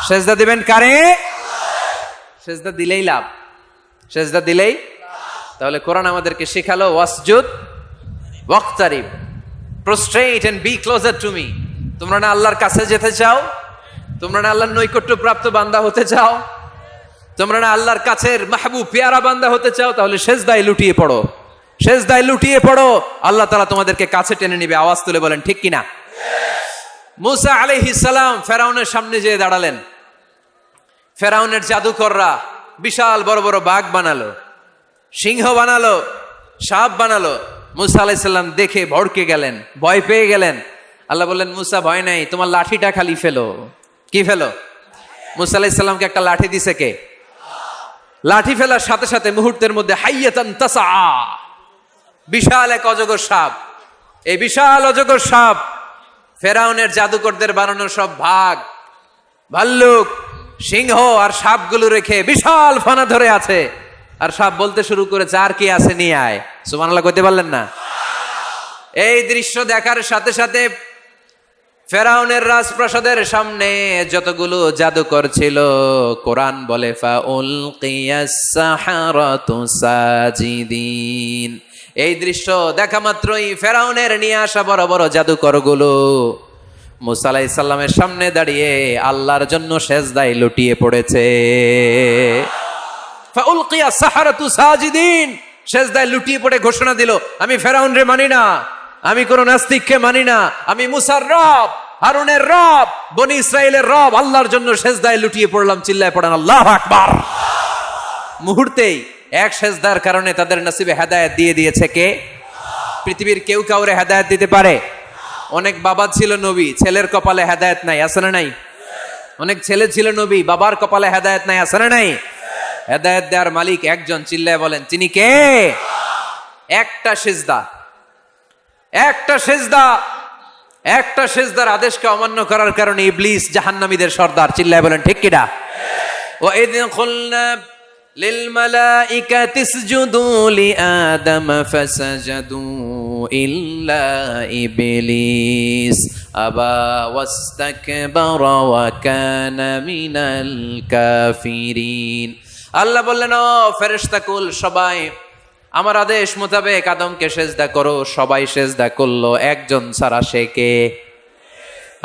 [SPEAKER 2] সেজদা দিবেন কারে? সেজদা দিলেই লাভ, সেজদা দিলেই। তাহলে কোরআন আমাদেরকে শেখালো ওয়াসজুদ ওয়াক্তারিব, prostrate and be closer to me। তোমরা না আল্লাহর কাছে যেতে চাও? তোমরা না আল্লাহর নৈকট্য প্রাপ্ত বান্দা হতে চাও? তোমরা না আল্লাহর কাছের মাহবুব পেয়ারা বান্দা হতে চাও? তাহলে সেজদায় লুটিয়ে পড়ো, সেজদায় লুটিয়ে পড়ো, আল্লাহ তাআলা তোমাদেরকে কাছে টেনে নিবে। আওয়াজ তুলে বলেন ঠিক কিনা? মুসা আলাইহিস সালাম ফেরাউনের সামনে যেয়ে দাঁড়ালেন। ফেরাউনের জাদুকররা বিশাল বড় বড় বাঘ বানালো, সিংহ বানালো, সাপ বানালো। মুসা আলাইহিস সালাম দেখে ভড়কে গেলেন, ভয় পেয়ে গেলেন। আল্লাহ বললেন, মুসা ভয় নাই, তোমার লাঠিটা খালি ফেলো। কি ফেলো? মুসা আলাইহিস সালামকে একটা লাঠি দিছে কে? লাঠি ফেলার সাথে সাথে মুহূর্তের মধ্যে হাইয়াতান তাসা, বিশাল এক অজগর সাপ। এই বিশাল অজগর সাপ ফেরাউনের জাদুকরদের বানানো সব ভাগ, ভাল্লুক, সিংহ আর সাপগুলো রেখে বিশাল ফানা ধরে আছে। আর সাপ বলতে শুরু করেছে, আর কি আছে নিয়ে আয়। সুবহানাল্লাহ কইতে পারলেন না? এই দৃশ্য দেখার সাথে সাথে ফেরাউনের রাজপ্রাসাদের সামনে যতগুলো জাদুকর ছিল, কোরআন বলে ফাউলকিয়াস সাহারাতু সাজিদিন। এই দৃশ্য দেখা মাত্রই ফেরাউনের নিয়ে আসা বড় বড় জাদুকরগুলো মুসা আলাইহিস সালামের সামনে দাঁড়িয়ে আল্লাহর জন্য সেজদায় লুটিয়ে পড়েছে। ফাউলকিয়াস সাহারাতু সাজিদিন, সেজদায় লুটিয়ে পড়ে ঘোষণা দিল, আমি ফেরাউনরে মানি না, আমি কোন নাস্তিককে মানি না, আমি মুসার রব, হারুনের রব, বনি ইসরাইলের রব, আল্লাহর জন্য সেজদায় লুটিয়ে পড়লাম। চিল্লায় পড়েন আল্লাহু আকবার। মুহূর্তেই এক সেজদার কারণে তাদের নসিবে হেদায়েত দিয়ে দিয়েছে কে? পৃথিবীর কেউ কাউরে হেদায়েত দিতে পারে? অনেক বাবা ছিল নবী, ছেলের কপালে হেদায়েত নাই, আছে না নাই? অনেক ছেলে ছিল নবী, বাবার কপালে হেদায়েত নাই, আছে না নাই? হেদায়েত দেওয়ার মালিক একজন, চিল্লায় বলেন তিনি কে? একটা সেজদা, একটা সেজদা, একটা সেজদার আদেশকে অমান্য করার কারণে ইবলিস জাহান্নামীদের সর্দার। চিল্লায় বলেন ঠিক কিনা? ওয়াইদ কুলনা লিল মালাইকাতি ইসজুদু লিআদম ফাসাজাদু ইল্লা ইবলিস আবা ওয়াস্তাকবারা ওয়া কানা মিনাল কাফিরিন। আল্লাহ বললেন, ও ফেরেশতাকুল সবাই আমার আদেশ মোতাবেক আদমকে সেজদা করো। সবাই সেজদা করলো, একজন ছাড়া, সে কে?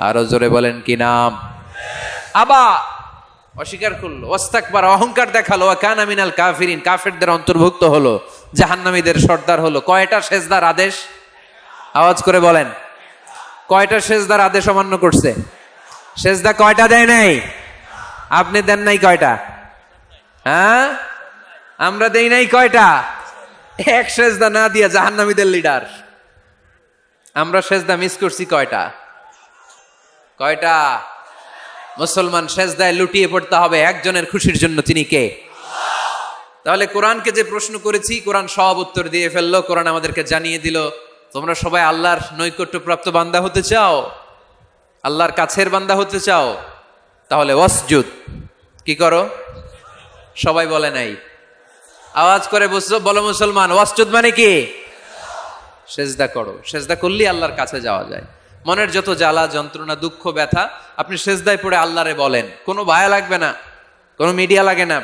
[SPEAKER 2] আরো জোরে বলেন কি নাম? আবা, অস্বীকার করলো, ওয়াস্তাকবার, অহংকার দেখালো, ওয়া কানা মিনাল কাফিরিন, কাফেরদের অন্তর্ভুক্ত হলো, জাহান্নামীদের সর্দার হলো। কয়টা সেজদার আদেশ? আওয়াজ করে বলেন, কয়টা সেজদার আদেশ অমান্য করছে? সেজদা কয়টা দেয় নাই? আপনি দেন নাই কয়টা? হ্যাঁ, আমরা দেই নাই কয়টা? এক সেজদা না দিয়া জাহান্নামীদের লিডার। আমরা সেজদা মিস করছি কয়টা? কয়টা? মুসলমান সেজদায় লুটিয়ে পড়তে হবে একজনের খুশির জন্য, তিনি কে? তাহলে কোরআনকে যে প্রশ্ন করেছি, কোরআন সব উত্তর দিয়ে ফেললো। কোরআন আমাদেরকে জানিয়ে দিল, তোমরা সবাই আল্লাহর নৈকট্যপ্রাপ্ত বান্দা হতে চাও, আল্লাহর কাছের বান্দা হতে চাও, তাহলে ওয়াসজুদ, কি করো? সবাই বলে নাই, আওয়াজ করে বলো মুসলমান, ওয়াসজুদ মানে কি? সেজদা করো। সেজদা করলেই আল্লাহর কাছে যাওয়া যায়। মনের যত জ্বালা যন্ত্রণা দুঃখ ব্যথা আপনি সেজদায় পড়ে আল্লাহরে বলেন। কোনো ভায়া লাগবে না, কোনো মিডিয়া লাগে না,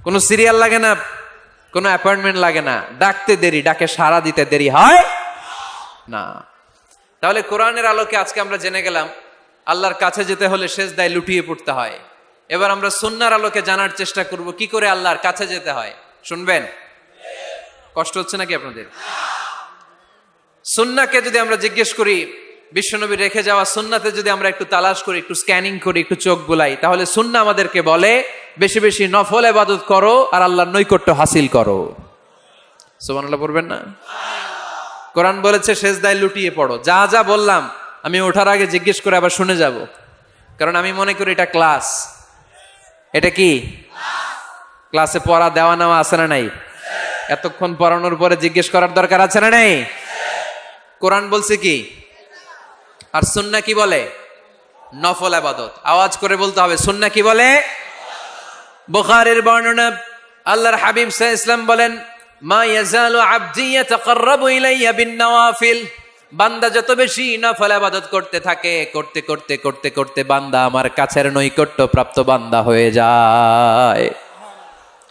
[SPEAKER 2] কোনো সিরিয়াল লাগে না, কোনো অ্যাপয়েন্টমেন্ট লাগে না। ডাকতে দেরি, ডাকে সাড়া দিতে দেরি হয় না। তাহলে কোরআনের আলোকে আজকে আমরা জেনে গেলাম আল্লাহর কাছে যেতে হলে সেজদায় লুটিয়ে পড়তে হয়। এবার আমরা সুন্নাহর আলোকে জানার চেষ্টা করব কি করে আল্লাহর কাছে যেতে হয়। শুনবেন? কষ্ট হচ্ছে নাকি আপনাদের? সুন্নাহকে যদি আমরা জিজ্ঞেস করি, বিশ্বনবী রেখে যাওয়া সুন্নাতে যদি আমরা একটু তালাশ করি, একটু স্ক্যানিং করি, একটু চোখ বুলাই, তাহলে সুন্নাহ আমাদেরকে বলে বেশি বেশি নফল ইবাদত করো আর আল্লাহর নৈকট্য হাসিল করো। সুবহানাল্লাহ পড়বেন না? কোরআন বলেছে সেজদায় লুটিয়ে পড়ো। যা যা বললাম আমি ওঠার আগে জিজ্ঞেস করে আবার শুনে যাব, কারণ আমি মনে করি এটা ক্লাস। এটা কি ক্লাসে পড়া দেওয়া নেওয়া আছে না নাই? এতক্ষণ পড়ানোর পরে জিজ্ঞেস করার দরকার আছে না নাই? কোরআন বলছে কি আর সুন্নাহ কি বলে? নফল ইবাদত। আওয়াজ করে বলতে হবে সুন্নাহ কি বলে? বুখারীর বর্ণনা, আল্লাহর হাবিব সাল্লাল্লাহু আলাইহি ওয়াসাল্লাম বলেন, মা ইয়াজালু আবদি ইয়াতাকাররাবু ইলাইয়া বিন-নওয়াফিল, বান্দা যত বেশি নফল ইবাদত করতে থাকে, করতে করতে করতে করতে বান্দা আমার কাছের নৈকট্য প্রাপ্ত বান্দা হয়ে যায়।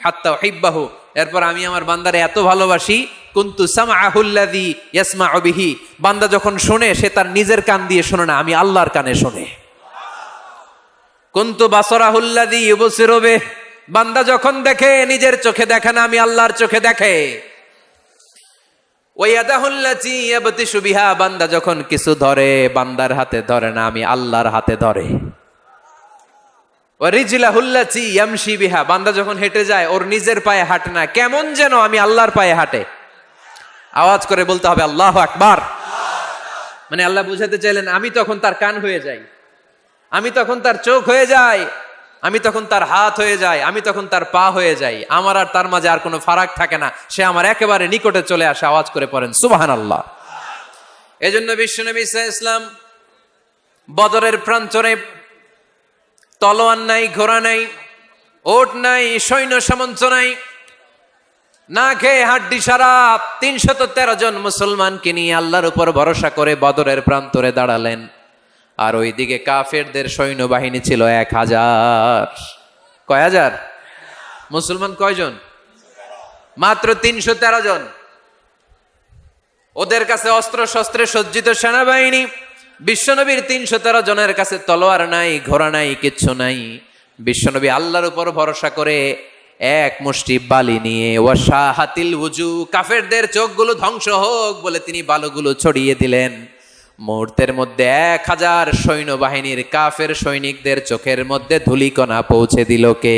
[SPEAKER 2] হাত্তা উহিব্বাহু, এরপর আমি আমার বান্দারে এত ভালোবাসি, কুনতু সামআহুল্লাযী ইয়াসমাউ বিহি, বান্দা যখন শুনে সে তার নিজের কান দিয়ে শোনে না, আমি আল্লাহর কানে শুনে। কুনতু বাসারাহুল্লাযী ইউবসিরু বিহি, বান্দা যখন দেখে নিজের চোখে দেখে না, আমি আল্লাহর চোখে দেখে। ওয়ায়াদাহুল্লাতী ইয়াবতিশু বিহা, বান্দা যখন কিছু ধরে বান্দার হাতে ধরে না, আমি আল্লাহর হাতে ধরে। ওয়ারিজলাহুল্লাতী ইয়ামশি বিহা, বান্দা যখন হেঁটে যায় ওর নিজের পায়ে হাঁটে না, কেমন যেন আমি আল্লাহর পায়ে হাঁটে। আওয়াজ করে বলতে হবে আল্লাহু আকবার। মানে আল্লাহ বুঝাতে চাইলেন আমি তখন তার কান হয়ে যাই, আমি তখন তার চোখ হয়ে যাই, আমি তখন তার হাত হয়ে যাই, আমি তখন তার পা হয়ে যাই। আমার আর তার মাঝে আর কোনো ফারাক থাকে না, সে আমার একেবারে নিকটে চলে আসে। আওয়াজ করে পড়েন সুবহানাল্লাহ। এজন্য বিশ্বনবী সাল্লাল্লাহু আলাইহি ওয়াসাল্লাম বদরের প্রান্তরে তলোয়ার নাই, ঘোড়া নাই, ওট নাই, সৈন্য সামন্ত নাই, না খেয়ে হাড্ডি সারা ৩১৩ জন মুসলমানকে নিয়ে আল্লাহর উপর ভরসা করে বদরের প্রান্তরে দাঁড়ালেন। আর ওইদিকে কাফেরদের সৈন্যবাহিনী ছিল ১,০০০। কয় হাজার? মুসলমান কয়জন? মাত্র ৩১৩ জন। ওদের কাছে অস্ত্র শস্ত্রে সজ্জিত সেনাবাহিনী। বিশ্বনবীর ৩১৩ জনের কাছে তলোয়ার নাই, ঘোড়া নাই, কিচ্ছু নাই। বিশ্বনবী আল্লাহর উপর ভরসা করে এক মুষ্টি বালি নিয়ে ওয়াশাহাতিল ওযু, কাফেরদের চোখগুলো ধ্বংস হোক বলে তিনি বালুগুলো ছড়িয়ে দিলেন। মুহূর্তের মধ্যে ১,০০০ সৈন্যবাহিনীর কাফের সৈনিকদের চোখের মধ্যে ধূলিকণা পৌঁছে দিল কে?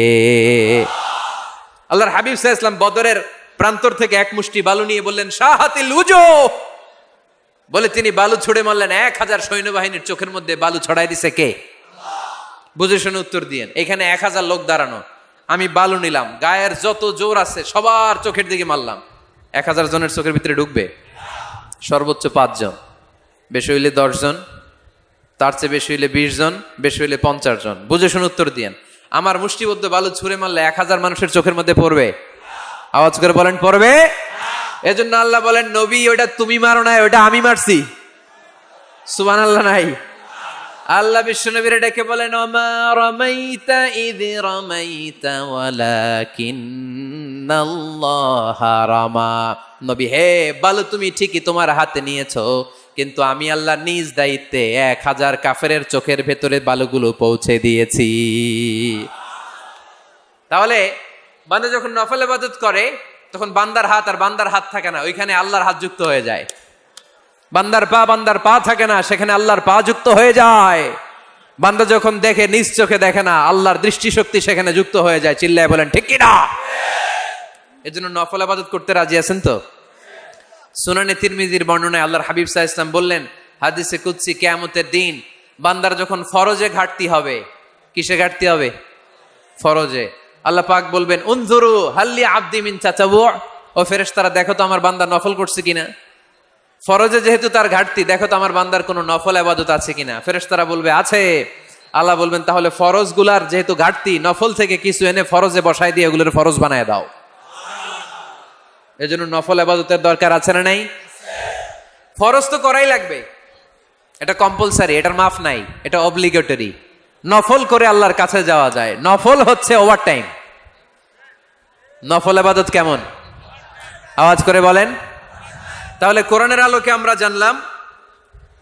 [SPEAKER 2] আল্লাহর হাবিব সাল্লাল্লাহু আলাইহি ওয়াসাল্লাম বদরের প্রান্তর থেকে এক মুষ্টি বালু নিয়ে বললেন শাহাতিল ওযু, বলে তিনি বালু ছুড়ে মারলেন। ১,০০০ সৈন্যবাহিনীর চোখের মধ্যে বালু ছড়াই দিছে কে? বুঝে শুনে উত্তর দিয়েন। এখানে ১,০০০ লোক দাঁড়ানো, আমি বালু নিলাম, গায়ের যত জোর আছে সবার চোখের দিকে মারলাম। ১,০০০ জনের চোখের ভিতরে ঢুকবে? সর্বোচ্চ ৫ জন, বেশি হইলে ১০ জন, তার চেয়ে বেশি হইলে ২০ জন, বেশি হইলে ৫০ জন। বুঝে শুনে উত্তর দিয়েন। আমার মুষ্টিবদ্ধ বালু ছুঁড়ে মারলে ১,০০০ মানুষের চোখের মধ্যে পড়বে? আওয়াজ করে বলেন পড়বে। এজন্য আল্লাহ বলেন নবী ওটা তুমি মারো নাই, ওটা আমি মারছি। সুবহানাল্লাহ নাই? আল্লাহ বিশ্বনবীর ডেকে বলেন ওমা রামাইতা ইয রামাইতা ওয়ালাকিন্নাল্লাহা রামা। নবী হে, বালু তুমি ঠিকই তোমার হাতে নিয়েছো, কিন্তু আমি আল্লাহ নিজ দায়িত্বে ১,০০০ কাফেরের চোখের ভেতরে বালুগুলো পৌঁছে দিয়েছি। তাহলে বান্দা যখন নফল ইবাদত করে তখন বান্দার হাত আর বান্দার হাত থাকে না, ওইখানে আল্লাহর হাত যুক্ত হয়ে যায়। বান্দার পা থাকে না, সেখানে আল্লাহর পা যুক্ত হয়ে যায়। বান্দা যখন দেখে নিজ চোখে দেখে না, আল্লাহর দৃষ্টিশক্তি সেখানে যুক্ত হয়ে যায়। চিল্লায় বলেন ঠিক কি না? এজন্য নফল ইবাদত করতে রাজি আছেন তো? সুনানে তিরমিজির বর্ণনায় আল্লাহর হাবিব সাল্লাল্লাহু আলাইহি ওয়াসাল্লাম বললেন হাদিসে কুদসি, কিয়ামতের দিন বান্দার যখন ফরজে ঘাটতি হবে, কিসে ঘাটতি হবে? ফরজে। আল্লাহ পাক বলবেন উনজুরু হাল্লি আবদি মিন তাতাবু, ও ফেরেশতারা দেখো তো আমার বান্দা নফল করছে কিনা। ফরজে যেহেতু তার ঘাটতি, দেখো তো আমার বান্দার কোনো নফল ইবাদত আছে কিনা। ফেরেশতারা বলবে আছে। আল্লাহ বলবেন তাহলে ফরজগুলার যেহেতু ঘাটতি, নফল থেকে কিছু এনে ফরজে বসায় দিয়ে এগুলোর ফরজ বানায় দাও। এজন্য নফল ইবাদতের দরকার আছে না নাই? ফরজ তো করাই লাগবে। এটা কম্পালসারি, এটার মাফ নাই, এটা অব্লিগেটরি। নফল করে আল্লাহর কাছে যাওয়া যায়, নফল হচ্ছে ওভার টাইম। নফল ইবাদত কেমন? আওয়াজ করে বলেন। তাহলে কোরআনের আলোকে আমরা জানলাম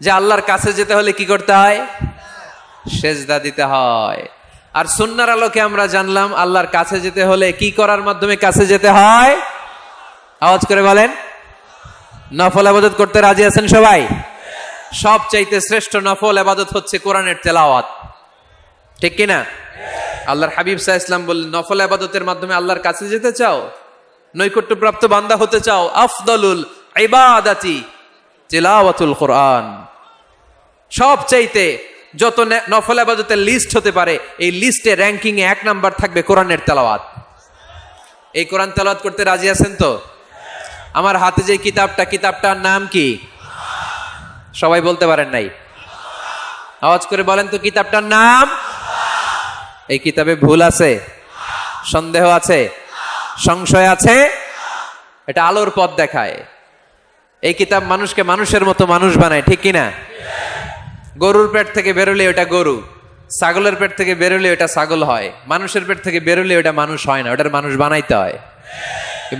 [SPEAKER 2] যে আল্লাহর কাছে যেতে হলে কি করতে হয়? সেজদা দিতে হয়। আর সুন্নাহর আলোকে আমরা জানলাম আল্লাহর কাছে যেতে হলে কি করার মাধ্যমে কাছে যেতে হয়? আওয়াজ করে বলেন। নফল ইবাদত করতে রাজি আছেন সবাই? সবচাইতে শ্রেষ্ঠ নফল ইবাদত হচ্ছে কোরআনের তেলাওয়াত, ঠিক কিনা? আল্লাহর হাবিব সাল্লাল্লাহু আলাইহি ওয়াসাল্লাম বললেন, নফল ইবাদতের মাধ্যমে আল্লাহর কাছে যেতে চাও, নৈকট্যপ্রাপ্ত বান্দা হতে চাও, আফদলুল ইবাদাতি তিলাওয়াতুল কোরআন। সবচাইতে যত নফল ইবাদতের লিস্ট হতে পারে, এই লিস্টে র্যাঙ্কিং এ 1 নাম্বার থাকবে কোরআনের তেলাওয়াত। এই কোরআন তেলাওয়াত করতে রাজি আছেন তো? আমার হাতে যে কিতাবটার নাম কি? সবাই বলতে পারেন নাই? আওয়াজ করে বলেন তো, কিতাবটার নাম? এই কিতাবে ভুল আছে? সন্দেহ আছে? সংশয় আছে? এটা আলোর পথ দেখায়। এই কিতাব মানুষকে মানুষের মতো মানুষ বানায়, ঠিক কিনা? গরুর পেট থেকে বেরোলে ওটা গরু, ছাগলের পেট থেকে বেরোলে ওটা ছাগল হয়, মানুষের পেট থেকে বেরোলে ওটা মানুষ হয় না, ওটার মানুষ বানাইতে হয়।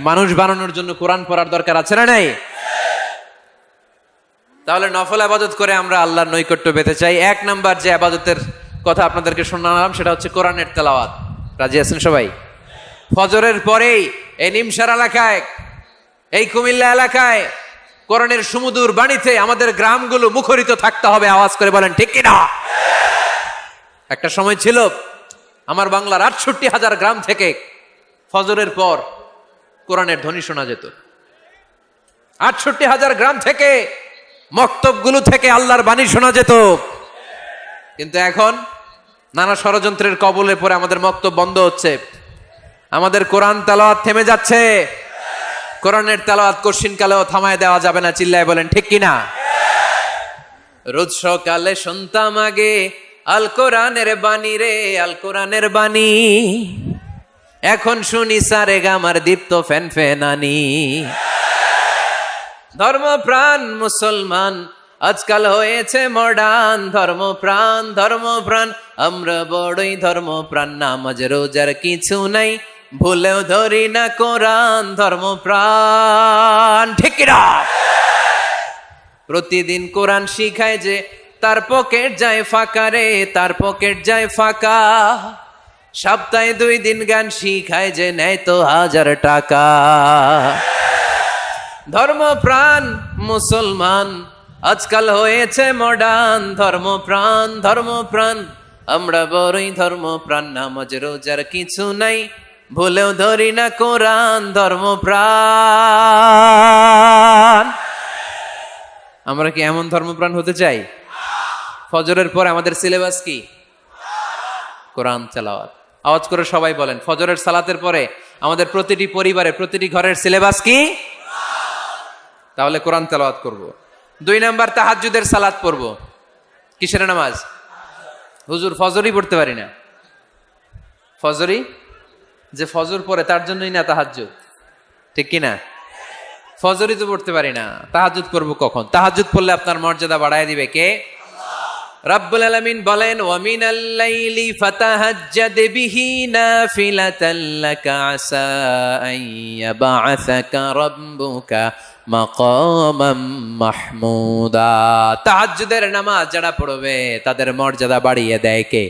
[SPEAKER 2] মানুষ বানানোর জন্য কোরআন পড়ার দরকার আছে না নাই? তাহলে নফল ইবাদত করে আমরা আল্লাহর নৈকট্য পেতে চাই। 1 নাম্বার যে ইবাদতের কথা আপনাদেরকে শোনালাম সেটা হচ্ছে কোরআনের তেলাওয়াত। রাজি আছেন সবাই? ফজরের পরেই এই নিমসার এলাকায়, এই কুমিল্লা এলাকায় কোরআনের সুমধুর বাণীতে আমাদের গ্রামগুলো মুখরিত থাকতে হবে। আওয়াজ করে বলেন ঠিক কিনা? একটা সময় ছিল আমার বাংলার 68,000 গ্রাম থেকে ফজরের পর কোরআনের ধ্বনি শোনা যেত। 68,000 গ্রাম থেকে, মক্তবগুলো থেকে আল্লাহর বাণী শোনা যেত। কিন্তু এখন নানা ষড়যন্ত্রের কবলে পড়ে আমাদের মক্তব বন্ধ হচ্ছে, আমাদের কোরআন তেলাওয়াত থেমে যাচ্ছে। কোরআনের তেলাওয়াত কশিন কালেও থামায় দেওয়া যাবে না। চিল্লায় বলেন ঠিক কিনা? রোজ সকালে শুনতাম আগে আল কোরআনের বাণী রে, আল কোরআনের বাণী। এখন শুনি সারে গামার দীপ্ত ফ্যান ফেনানি। ধর্মপ্রাণ মুসলমান আজকাল হয়েছে মডার্ন। ধর্মপ্রাণ ধর্মপ্রাণ আমরা বড়ই ধর্মপ্রাণ। নামাজ রোজার কিছু নাই, ভুলেও ধরি না কোরআন। ধর্মপ্রাণ ঠিক কিনা? প্রতিদিন কোরআন শিখায় যে তার পকেট যায় ফাঁকা রে, তার পকেট যায় ফাঁকা। সপ্তাহে 2 দিন গান শিখায় যে নেয় তো 1000 টাকা। ধর্মপ্রাণ মুসলমান আজকাল হয়েছে মডার্ন। ধর্মপ্রাণ ধর্মপ্রাণ আমরা বড়ই ধর্মপ্রাণ। নামাজ রোজার কিছু নাই, ভুলেও ধরি না কোরআন। ধর্মপ্রাণ। আমরা কি এমন ধর্মপ্রাণ হতে চাই? ফজরের পর আমাদের সিলেবাস কি? কোরআন তেলাওয়াত। আওয়াজ করে সবাই বলেন, ফজরের সালাতের পরে আমাদের প্রতিটি পরিবারে, প্রতিটি ঘরের সিলেবাস কি? তাহলে কোরআন তেলাওয়াত করব। 2 নাম্বার তাহাজ্জুদের সালাত পড়ব। কিসের নামাজ? হুজুর ফজরই পড়তে পারি না। ফজরই যে ফজর পড়ে তার জন্যই না তাহাজ্জুদ, ঠিক কিনা? ফজরই তো পড়তে পারি না, তাহাজ্জুদ পড়ব কখন? তাহাজ্জুদ পড়লে আপনার মর্যাদা বাড়ায় দিবে কে? রাব্বুল আলামিন বলেন, ওয়া মিনাল লাইলি ফাতাহাজ্জাদ বিহি নাফিলাতান লাকা আসা আন ইয়াবআসাকা রাব্বুকা মাকামাম মাহমুদা। তাহাজ্জুদের নামাজ যারা পড়বে তাদের মর্যাদা বাড়িয়ে দেয় কে?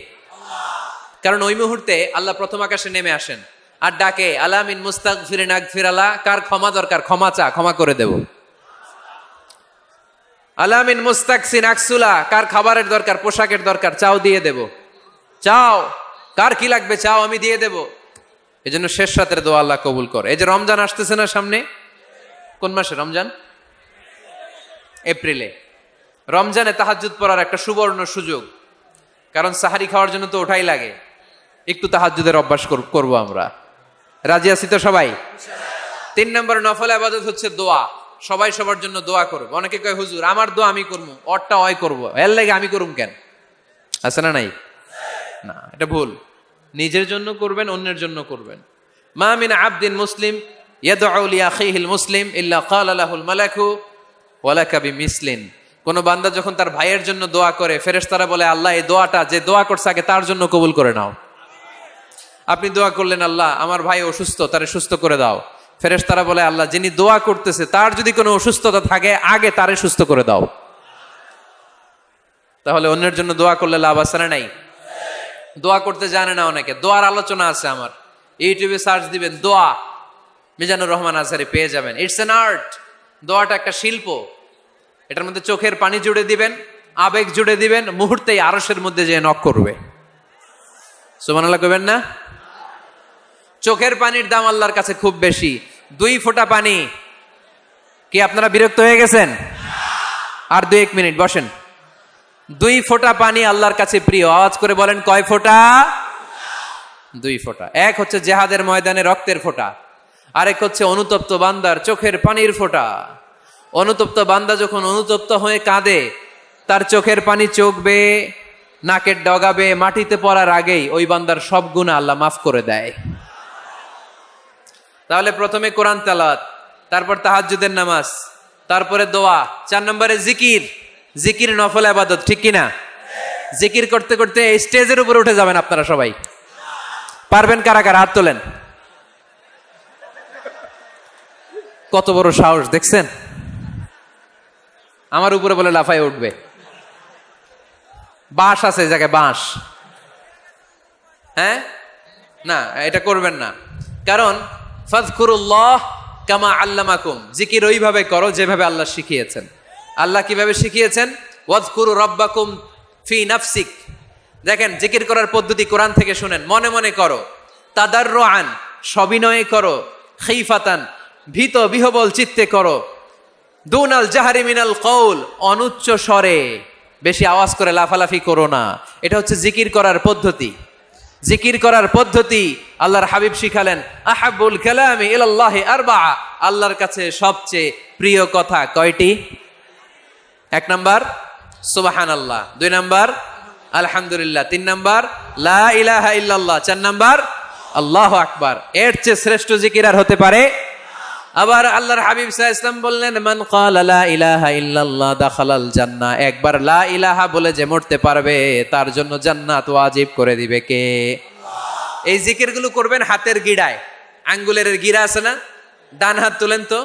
[SPEAKER 2] কারণ ওই মুহূর্তে আল্লাহ প্রথম আকাশে নেমে আসেন আর ডাকে, আলা মিন মুস্তাগফিরিন আগফিরাল্লাহ। কার ক্ষমা দরকার? ক্ষমা চা, ক্ষমা করে দেব। আলা মিন মুস্তাকসিন আকসুলা। কার খাবারের দরকার, পোশাকের দরকার, চাও দিয়ে দেব। চাও, কার কি লাগবে চাও, আমি দিয়ে দেব। এজন্য শেষ রাতের দোয়া আল্লাহ কবুল করে। এই যে রমজান আসতেছে না সামনে, কোন মাসে রমজান? এপ্রিলে। রমজানে তাহাজ্জুদ পড়ার একটা সুবর্ণ সুযোগ, কারণ সাহারি খাওয়ার জন্য তো ওঠাই লাগে। একটু তাহাজ্জুদের অভ্যাস করব আমরা। রাজি আছি তো সবাই? 3 নম্বর নফল ইবাদত হচ্ছে দোয়া। সবাই সবার জন্য দোয়া করবে। অনেকে কয় হুজুর আমার দোয়া আমি করবো, ওরটা ওই করবো, এর লাগে আমি করুম কেন? আছে না নাই? না, এটা ভুল। নিজের জন্য করবেন, অন্যের জন্য করবেন। মা মিন আবদিন মুসলিম ইয়াদউ লি আখিহিল মুসলিম ইল্লা ক্বালা লাহুল মালাকু ওয়া লাকা বিমিসলিন। কোনো বান্দা যখন তার ভাইয়ের জন্য দোয়া করে, ফেরেশতারা বলে আল্লাহ এই দোয়াটা যে দোয়া করছে আগে তার জন্য কবুল করে নাও। আপনি দোয়া করলেন আল্লাহ আমার ভাই অসুস্থ, তারে সুস্থ করে দাও, ফেরেশতারা বলে আল্লাহ যিনি দোয়া করতেছে তার যদি কোনো অসুস্থতা থাকে আগে তারে সুস্থ করে দাও। তাহলে অন্যের জন্য দোয়া করলে লাভ আছে না নাই? দোয়া করতে জানে না অনেকে, দোয়ার আলোচনা আছে আমার, ইউটিউবে সার্চ দিবেন দোয়া, মিজানুর রহমান আজহারি পেয়ে যাবেন। ইটস অ্যান আর্ট, দোয়াটা একটা শিল্প। এটার মধ্যে চোখের পানি জুড়ে দিবেন, আবেগ জুড়ে দিবেন, মুহূর্তেই আরশের মধ্যে যে নক করবে। সুবহানাল্লাহ কইবেন না? চোখের পানির দাম আল্লাহর কাছে খুব বেশি। 2 ফোঁটা পানি, কি আপনারা বিরক্ত হয়ে গেছেন? আর 2-1 মিনিট বসেন। 2 ফোঁটা পানি আল্লাহর কাছে প্রিয়। আওয়াজ করে বলেন কয় ফোঁটা? 2 ফোঁটা। এক হচ্ছে জিহাদের ময়দানে রক্তের ফোঁটা, আরেক হচ্ছে অনুতপ্ত বান্দার চোখের পানির ফোঁটা। অনুতপ্ত বান্দা যখন অনুতপ্ত হয়ে কাঁদে, তার চোখের পানি চোখ বেয়ে নাকের ডগাবে মাটিতে পড়ার আগেই ওই বান্দার সব গুনাহ আল্লাহ মাফ করে দেয়। তাহলে প্রথমে কোরআন তেলাওয়াত, তারপর তাহাজ্জুদের নামাজ, তারপরে দোয়া, 4 নম্বরে জিকির। জিকির নফল ইবাদত, ঠিক কিনা? জিকির করতে করতে এই স্টেজের উপরে উঠে যাবেন আপনারা সবাই। পারবেন কারা কারা? হাত তোলেন। কত বড় সাহস দেখছেন? আমার উপরে বলে লাফায় উঠবে। বাঁশ আছে এই জায়গায়, বাঁশ। হ্যাঁ, না এটা করবেন না, কারণ ফাযকুরুল্লাহ কামা আল্লামাকুম, জিকির ওইভাবে করো যেভাবে আল্লাহ শিখিয়েছেন। আল্লাহ কিভাবে শিখিয়েছেন? ওয়াযকুরু রাব্বাকুম ফি নাফসিক। দেখেন জিকির করার পদ্ধতি কোরআন থেকে শুনেন। মনে মনে করো, তাদাররুআন সবিনয়ে করো, খিফাতান ভীত বিহবল চিত্তে করো, দুনাল জাহারি মিনাল কওল অনুচ্চ স্বরে, বেশি আওয়াজ করে লাফালাফি করো না। এটা হচ্ছে জিকির করার পদ্ধতি। জিকির করার পদ্ধতি আল্লাহর হাবিব শিখালেন, আহাব্বুল কালামি ইলাল্লাহি আরবা, আল্লাহর কাছে সবচেয়ে প্রিয় কথা কয়টি? 1 নাম্বার সুবহানাল্লাহ, 2 নাম্বার আলহামদুলিল্লাহ, 3 নাম্বার লা ইলাহা ইল্লাল্লাহ, 4 নাম্বার আল্লাহু আকবার। এর চেয়ে শ্রেষ্ঠ জিকির আর হতে পারে? আবার আল্লাহর হাবিব সাল্লাল্লাহু আলাইহি ওয়াসাল্লাম বললেন, মান ক্বালা লা ইলাহা ইল্লাল্লাহ দাখালাল জান্নাহ। একবার লা ইলাহা বলে যে মরতে পারবে তার জন্য জান্নাত ওয়াজিব করে দিবে কে? আল্লাহ। এই জিকিরগুলো করবেন হাতের গিড়ায়, আঙ্গুলের গিড়া আছে না, ডান হাত তুলেন তো,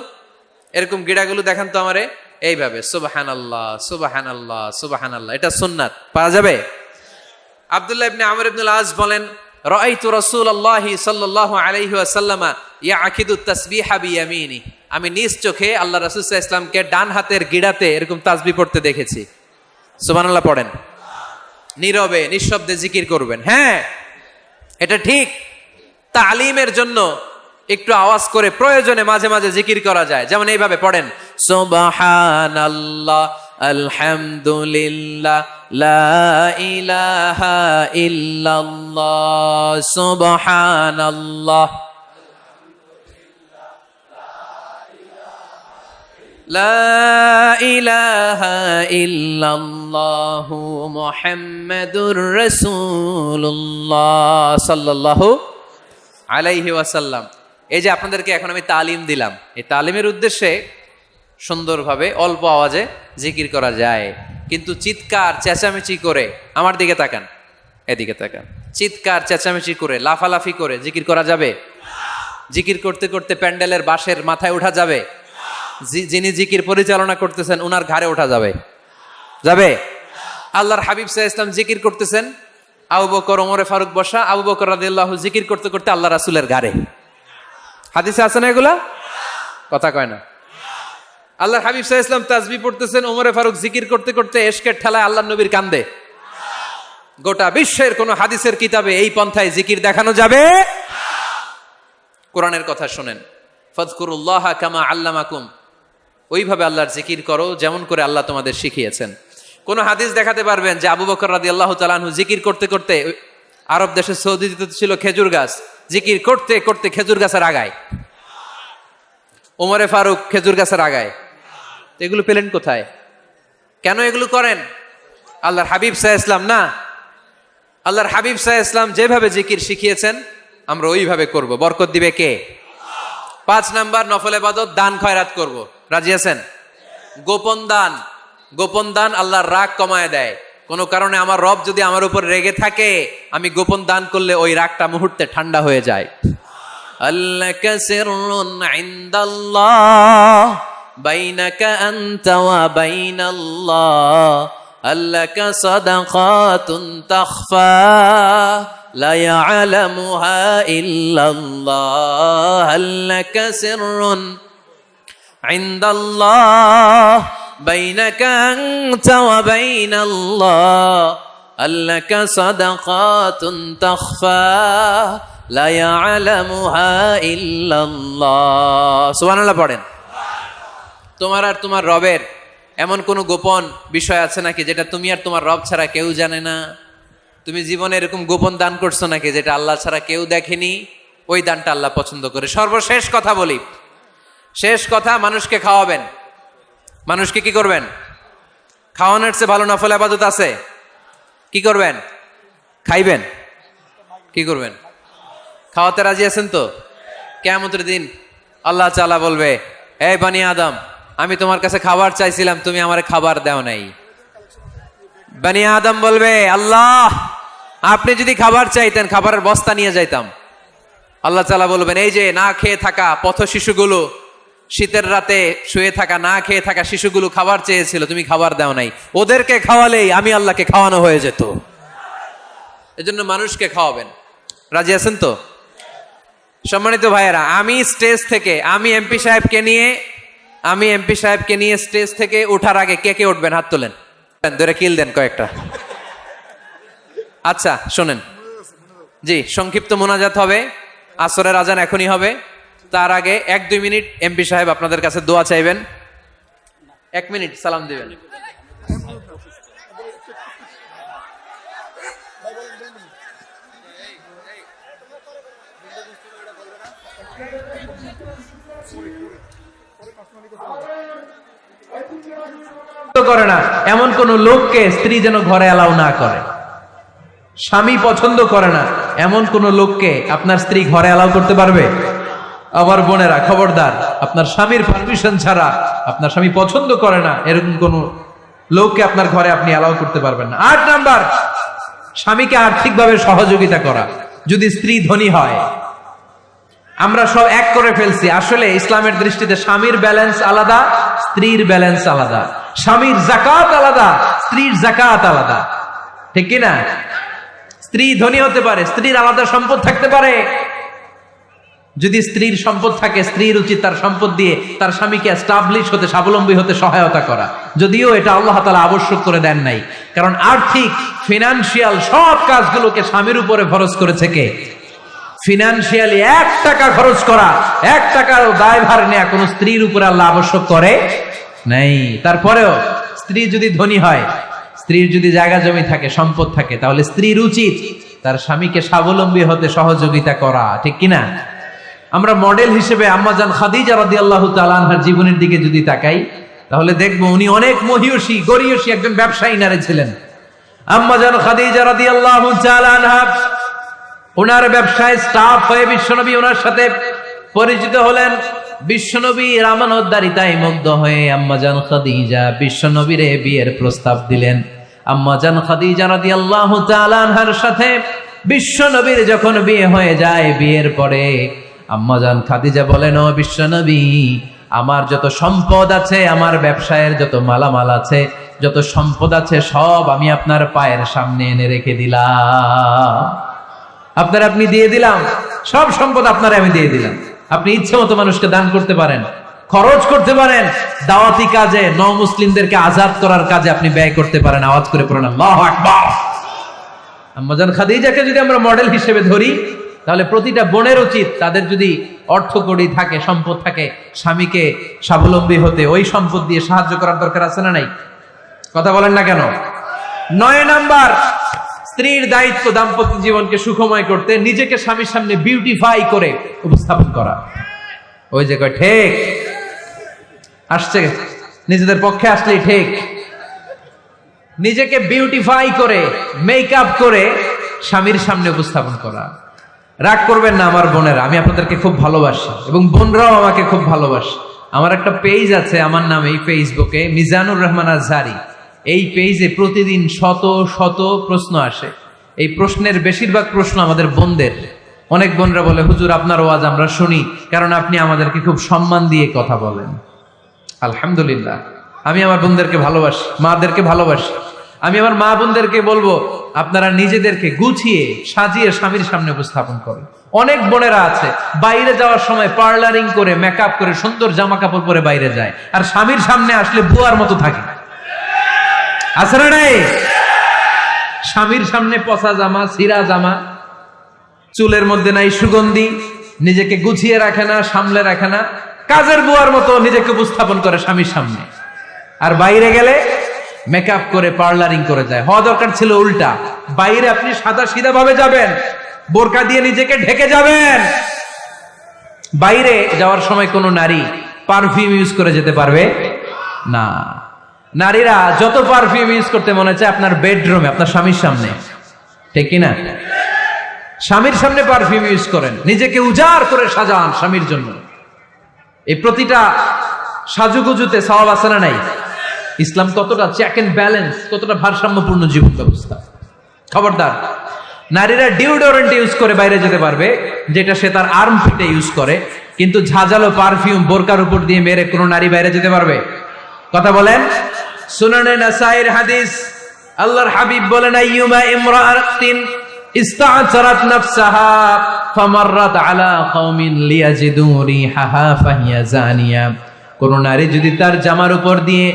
[SPEAKER 2] এরকম গিড়াগুলো দেখান তো আমারে, এইভাবে সুবহানাল্লাহ সুবহানাল্লাহ সুবহানাল্লাহ। এটা সুন্নাত, পাওয়া যাবে? আব্দুল্লাহ ইবনে আমর ইবনুল আস বলেন, রাআইতু রাসূলুল্লাহি সাল্লাল্লাহু আলাইহি ওয়াসাল্লাম ইয়াকিদু তাসবিহা বিয়ামিনি, আমি নিজ চোখে আল্লাহ রাসূল সাল্লাল্লাহু আলাইহি ওয়াসাল্লামকে ডান হাতের গিড়াতে এরকম তাসবিহ পড়তে দেখেছি। সুবহানাল্লাহ পড়েন। নীরবে নিঃশব্দে জিকির করবেন। হ্যাঁ এটা ঠিক, তালিমের জন্য একটু আওয়াজ করে প্রয়োজনে মাঝে মাঝে জিকির করা যায়। যেমন এইভাবে পড়েন, সুবহানাল্লাহ আলহামদুলিল্লাহ লা ইলাহা ইল্লাল্লাহ সুবহানাল্লাহ লা ইলাহা ইল্লাল্লাহ মুহাম্মাদুর রাসূলুল্লাহ সাল্লাল্লাহু আলাইহি ওয়াসাল্লাম। এই যে আপনাদেরকে এখন আমি তালিম দিলাম, এই তালিমের উদ্দেশ্যে সুন্দরভাবে অল্প আওয়াজে জিকির করা যায়, কিন্তু চিৎকার চেঁচামেচি করে, আমার দিকে তাকান, এদিকে তাকান, চিৎকার চেঁচামেচি করে লাফালাফি করে জিকির করা যাবে? জিকির করতে করতে প্যান্ডেলের বাঁশের মাথায় ওঠা যাবে? যিনি জিকির পরিচালনা করতেছেন উনার ঘাড়ে ওঠা যাবে? যাবে? আল্লাহর হাবিব সাল্লাল্লাহু আলাইহি ওয়াসাল্লাম জিকির করতেছেন, আবু বকর ওমরে ফারুক বসা, আবু বকর রাদিয়াল্লাহু জিকির করতে করতে আল্লাহ রাসূলের ঘাড়ে। হাদিসে আছে না এগুলা? কথা কয় না। আল্লাহর হাবিব সাল্লাল্লাহু আলাইহি ওয়াসাল্লাম তাসবিহ পড়তেছেন, ওমরে ফারুক জিকির করতে করতে এশকের ঠেলায় আল্লাহর নবীর কান্দে। গোটা বিশ্বের কোন হাদিসের কিতাবে এই পন্থায় জিকির দেখানো যাবে? কোরআনের কথা শুনেন, ফাযকুরুল্লাহা কামা আল্লামাকুম, ওইভাবে আল্লাহর জিকির করো যেমন করে আল্লাহ তোমাদের শিখিয়েছেন। কোন হাদিস দেখাতে পারবেন যে আবু বকর রাদিয়াল্লাহু তাআলা আনহু জিকির করতে করতে, আরব দেশে সৌদিতে ছিল খেজুর গাছ, জিকির করতে করতে খেজুর গাছের আগায়, ওমরে ফারুক খেজুর গাছের আগায়, এগুলো পেলেন কোথায়? কেন এগুলো করেন? আল্লাহর হাবিব সাল্লাল্লাহু আলাইহি ওয়াসাল্লাম না, আল্লাহর হাবিব সাল্লাল্লাহু আলাইহি ওয়াসাল্লাম যেভাবে জিকির শিখিয়েছেন আমরা ওইভাবে করব। বরকত দিবে কে? 5 নাম্বার নফল ইবাদত, দান খয়রাত করব। রাজি আছেন? গোপন দান, গোপন দান আল্লাহর রাগ কমায় দেয়। কোনো কারণে আমার রব যদি আমার উপর রেগে থাকে, আমি গোপন দান করলে ওই রাগটা মুহূর্তে ঠান্ডা হয়ে যায়। আল্লাকা সিররুন ইনদাল্লাহ বাইনাকা আনতা ওয়া বাইনাল্লাহ, আল্লাকা সাদাকাতুন তাখফা লা ইয়ালামুহা ইল্লাল্লাহ, আল্লাকা সিররুন ইনদাল্লাহ বাইনাকা আনতা ওয়া বাইনাল্লাহ, আল্লাকা সাদাকাতুন তাখফা লা ইয়ালামুহা ইল্লাল্লাহ। সুবহানাল্লাহ পড়েন। তোমার আর তোমার রবের এমন কোন গোপন বিষয় আছে নাকি যেটা তুমি আর তোমার রব ছাড়া কেউ জানে না? তুমি জীবনে এরকম গোপন দান করছো নাকি যেটা আল্লাহ ছাড়া কেউ দেখেনি? ওই দানটা আল্লাহ পছন্দ করে। সর্বশেষ কথা বলি, শেষ কথা, মানুষকে খাওয়াবেন। মানুষকে কি করবেন? খাওয়ানোর চেয়ে ভালো নফল ইবাদত আছে? কি করবেন? খাইবেন। কি করবেন? খাওয়াতে রাজি আছেন তো? কিয়ামতের দিন আল্লাহ তাআলা বলবে, এই বানি আদম, আমি তোমার কাছে খাবার চাইছিলাম, তুমি আমারে খাবার দাও নাই। বানি আদম বলবে, আল্লাহ আপনি যদি খাবার চাইতেন খাবারের বস্তা নিয়ে যাইতাম। আল্লাহ তাআলা বলবেন, এই যে না খেয়ে থাকা পথ শিশুগুলো, শীতের রাতে শুয়ে থাকা না খেয়ে থাকা শিশুগুলো খাবার চেয়েছিল, তুমি খাবার দাও নাই, ওদেরকে খাওয়ালেই আমি আল্লাহকে খাওয়ানো হয়ে যেত। এজন্য মানুষকে খাওয়াবেন। রাজি আছেন তো? সম্মানিত ভাইয়েরা, আমি স্টেজ থেকে, আমি এমপি সাহেবকে নিয়ে স্টেজ থেকে ওঠার আগে কে কে উঠবেন? হাত তোলেন, ধরে কিল দেন কয়েকটা। আচ্ছা শোনেন, জি সংক্ষিপ্ত মোনাজাত হবে, আসরের আজান এখনই হবে। তার আগে 1-2 মিনিট এমপি সাহেব আপনাদের কাছে দোয়া চাইবেন। 1 মিনিট সালাম দিবেন। করে না এমন কোন লোককে স্ত্রী যেন ঘরে অ্যালাউ না করে। স্বামী পছন্দ করে না এমন কোন লোককে আপনার স্ত্রী ঘরে অ্যালাউ করতে পারবে? আবার বোনেরা খবরদার, আপনার স্বামীর পারমিশন ছাড়া, আপনার স্বামী পছন্দ করে না এরকম কোন লোককে আপনার ঘরে আপনি অ্যালাউ করতে পারবেন না। 8 নাম্বার, স্বামীকে আর্থিকভাবে সহযোগিতা করা। যদি স্ত্রী ধনী হয়, আমরা সব এক করে ফেলছি, আসলে ইসলামের দৃষ্টিতে স্বামীর ব্যালেন্স আলাদা, স্ত্রীর ব্যালেন্স আলাদা। স্বামীর যাকাত আলাদা, স্ত্রীর যাকাত আলাদা, ঠিক কিনা? স্ত্রী ধনী হতে পারে, স্ত্রীর আলাদা সম্পদ থাকতে পারে। যদি স্ত্রীর সম্পদ থাকে, স্ত্রীর উচিত তার সম্পদ দিয়ে তার স্বামীকে এস্টাবলিশ হতে, স্বাবলম্বী হতে সহায়তা করা। যদিও এটা আল্লাহ তাআলা আবশ্যক করে দেন নাই, কারণ আর্থিক ফিনান্সিয়াল সব কাজগুলোকে স্বামীর উপরে ফরজ করেছে কে? ফিনান্সিয়ালি 1 টাকা খরচ করা, 1 টাকার দায়ভার নেওয়া কোন স্ত্রীর উপরে আল্লাহ আবশ্যক করে নাই। তারপরেও স্ত্রী যদি ধনী হয়, স্ত্রীর যদি জায়গা জমি থাকে, সম্পদ থাকে, তাহলে স্ত্রীর উচিত তার স্বামীকে স্বাবলম্বী হতে সহযোগিতা করা, ঠিক কিনা? আমরা মডেল হিসেবে আম্মাজান খাদিজা রাদিয়াল্লাহু তাআলা আনহার জীবনের দিকে যদি তাকাই, তাহলে দেখবো উনি অনেক মহিয়সী, গরিয়সী একজন ব্যবসায়ী নারী ছিলেন। আম্মাজান খাদিজা রাদিয়াল্লাহু তাআলা আনহা ওনার ব্যবসায় স্টাফ হয়ে বিশ্বনবী ওনার সাথে পরিচিত হলেন। বিশ্বনবীর আমানতদারিতায় মুগ্ধ হয়ে আম্মাজান খাদিজা বিশ্বনবীরে বিয়ের প্রস্তাব দিলেন। আম্মাজান খাদিজা রাদিয়াল্লাহু তাআলা আনহার সাথে বিশ্বনবীর যখন বিয়ে হয়ে যায়, বিয়ের পরে আম্মাজান খাদিজা বলেন, ও বিশ্বনবী, আমার যত সম্পদ আছে, আমার ব্যবসায়ের যত মালামাল আছে, যত সম্পদ আছে, সব আমি আপনার পায়ের সামনে এনে রেখে দিলাম। আপনি দিয়ে দিলাম, সব সম্পদ আপনারা আমি দিয়ে দিলাম। আপনি ইচ্ছে মতো মানুষকে দান করতে পারেন, খরচ করতে পারেন, দাওয়াতি কাজে, মুসলিমদেরকে আজাদ করার কাজে আপনি ব্যয় করতে পারেন। আওয়াজ করে পড়েন আল্লাহু আকবার। আম্মাজান খাদিজাকে যদি আমরা মডেল হিসেবে ধরি, তাহলে প্রতিটা বোনের উচিত তাদের যদি অর্থকড়ি থাকে, সম্পদ থাকে, স্বামীকে স্বাবলম্বী হতে ওই সম্পদ দিয়ে সাহায্য করার দরকার আছে না নাই? কথা বলেন না কেন? 9 নাম্বার, স্ত্রীর দায়িত্ব দাম্পত্য জীবনকে সুখময় করতে নিজেকে স্বামীর সামনে বিউটিফাই করে উপস্থাপন করা। ওই যে কয় ঠিক আসছে, নিজেদের পক্ষে আসলেই ঠিক। নিজেকে বিউটিফাই করে, মেকআপ করে স্বামীর সামনে উপস্থাপন করা। রাগ করবেন না আমার বোনেরা, আমি আপনাদেরকে খুব ভালোবাসি এবং বোনরাও আমাকে খুব ভালোবাসে। আমার একটা পেজ আছে আমার নামে, এই ফেসবুকে মিজানুর রহমান আজহারি। এই পেজে প্রতিদিন শত শত প্রশ্ন আসে। এই প্রশ্নের বেশিরভাগ প্রশ্ন আমাদের বোনদের। অনেক বোনরা বলে, হুজুর আপনার ওয়াজ আমরা শুনি, কারণ আপনি আমাদেরকে খুব সম্মান দিয়ে কথা বলেন। আলহামদুলিল্লাহ, আমি আমার বোনদেরকে ভালোবাসি, মাদেরকে ভালোবাসি। আমি আমার মা বোনদেরকে বলবো, আপনারা নিজেদেরকে গুছিয়ে সাজিয়ে স্বামীর সামনে উপস্থাপন করেন। অনেক বোনেরা আছে বাইরে যাওয়ার সময় পার্লারিং করে, মেকআপ করে, সুন্দর জামা কাপড় পরে বাইরে যায়, আর স্বামীর সামনে আসলে বুয়ার মতো থাকে। আছে না নাই? স্বামীর সামনে পচা জামা, ছিঁড়া জামা, চুলের মধ্যে নাই সুগন্ধি, নিজেকে গুছিয়ে রাখে না, সামলে রাখে না, কাজের বুয়ার মতো নিজেকে উপস্থাপন করে স্বামীর সামনে। আর বাইরে গেলে মেকআপ করে, পার্লারিং করে যায়। হওয়া দরকার ছিল উল্টা। বাইরে আপনি সাদা সিধা ভাবে যাবেন, বোরকা দিয়ে নিজেকে ঢেকে যাবেন। বাইরে যাওয়ার সময় কোনো নারী পারফিউম ইউজ করে যেতে পারবে না। নারীরা যত পারফিউম ইউজ করতে মনে চায় আপনার বেডরুমে, আপনার স্বামীর সামনে, ঠিক কিনা? স্বামীর সামনে পারফিউম ইউজ করেন, নিজেকে উজাড় করে সাজান স্বামীর জন্য। এই প্রতিটা সাজুগুজুতে সওয়াব আছে না নাই? ইসলাম কতটা চেক এন্ড ব্যালেন্স, কতটা ভারসাম্যপূর্ণ জীবন ব্যবস্থা। খবরদার, নারীরা ডিওডোরেন্ট ইউজ করে বাইরে যেতে পারবে, যেটা সে তার আর্মপিটে ইউজ করে, কিন্তু ঝাঁঝালো পারফিউম বোরকার উপর দিয়ে মেরে কোনো নারী বাইরে যেতে পারবে? কথা বলেন। সুনানে নাসাইর হাদিস, আল্লাহর হাবিব বলেন, আইয়ুমা ইমরাআতিন ইস্তা'সারাত নাফসাহা ফামাররাত আলা কওমিন লিয়াজিদু রিহাহা ফাহিয়া জানিয়া। কোন নারী যদি তার জামার উপর দিয়ে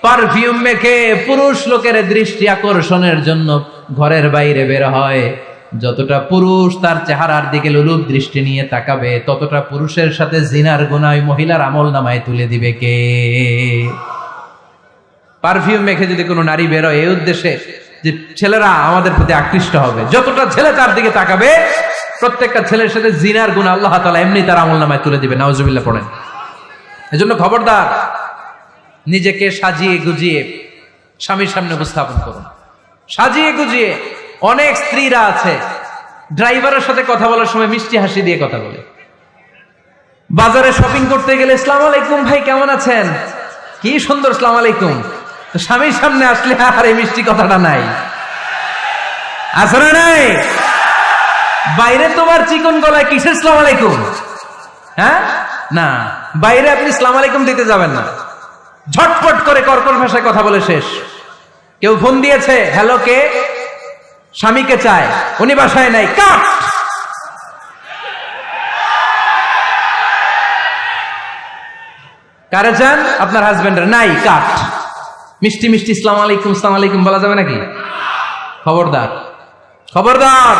[SPEAKER 2] পারফিউম মেখে পুরুষ লোকের দৃষ্টি আকর্ষণের জন্য ঘরের বাইরে বের হয়, যতটা পুরুষ তার চেহারার দিকে লোলুপ দৃষ্টি নিয়ে তাকাবে, ততটা পুরুষের সাথে জিনার গুনাহ মহিলার আমল নামায় তুলে দিবে কে? পারফিউম মেখে যদি কোনো নারী বের হয় এই উদ্দেশ্যে যে ছেলেরা আমাদের প্রতি আকৃষ্ট হবে, যতটা ছেলে তার দিকে তাকাবে, প্রত্যেকটা ছেলের সাথে জিনার গুনাহ আল্লাহ তাআলা এমনি তার আমল নামায় তুলে দিবে। নাউজুবিল্লাহ পড়েন। এজন্য খবরদার, নিজেকে সাজিয়ে গুজিয়ে স্বামীর সামনে উপস্থাপন করুন, সাজিয়ে গুজিয়ে। অনেক স্ত্রীরা আছে ড্রাইভারের সাথে কথা বলার সময় মিষ্টি হাসি দিয়ে কথা বলে। বাজারে শপিং করতে গেলে আসসালামু আলাইকুম ভাই, কেমন আছেন? কি সুন্দর আসসালামু আলাইকুম। স্বামীর সামনে আসলে আর এই মিষ্টি কথাটা নাই, আছে না নাই? বাইরে তোমার চিকন গলায় কিসের আসসালামু আলাইকুম? হ্যাঁ, না, বাইরে আপনি আসসালামু আলাইকুম দিতে যাবেন না। ঝটপট করে কর্কশ ভাষায় কথা বলে শেষ। কেউ ফোন দিয়েছে, হ্যালো, কে? স্বামীকে চায়, উনি বাসায় নাই, কাট। কারে চান? আপনার হাজবেন্ডের, নাই, কাট। মিষ্টি মিষ্টি আসসালামু আলাইকুম, আসসালামু আলাইকুম বলা যাবে নাকি? খবরদার, খবরদার।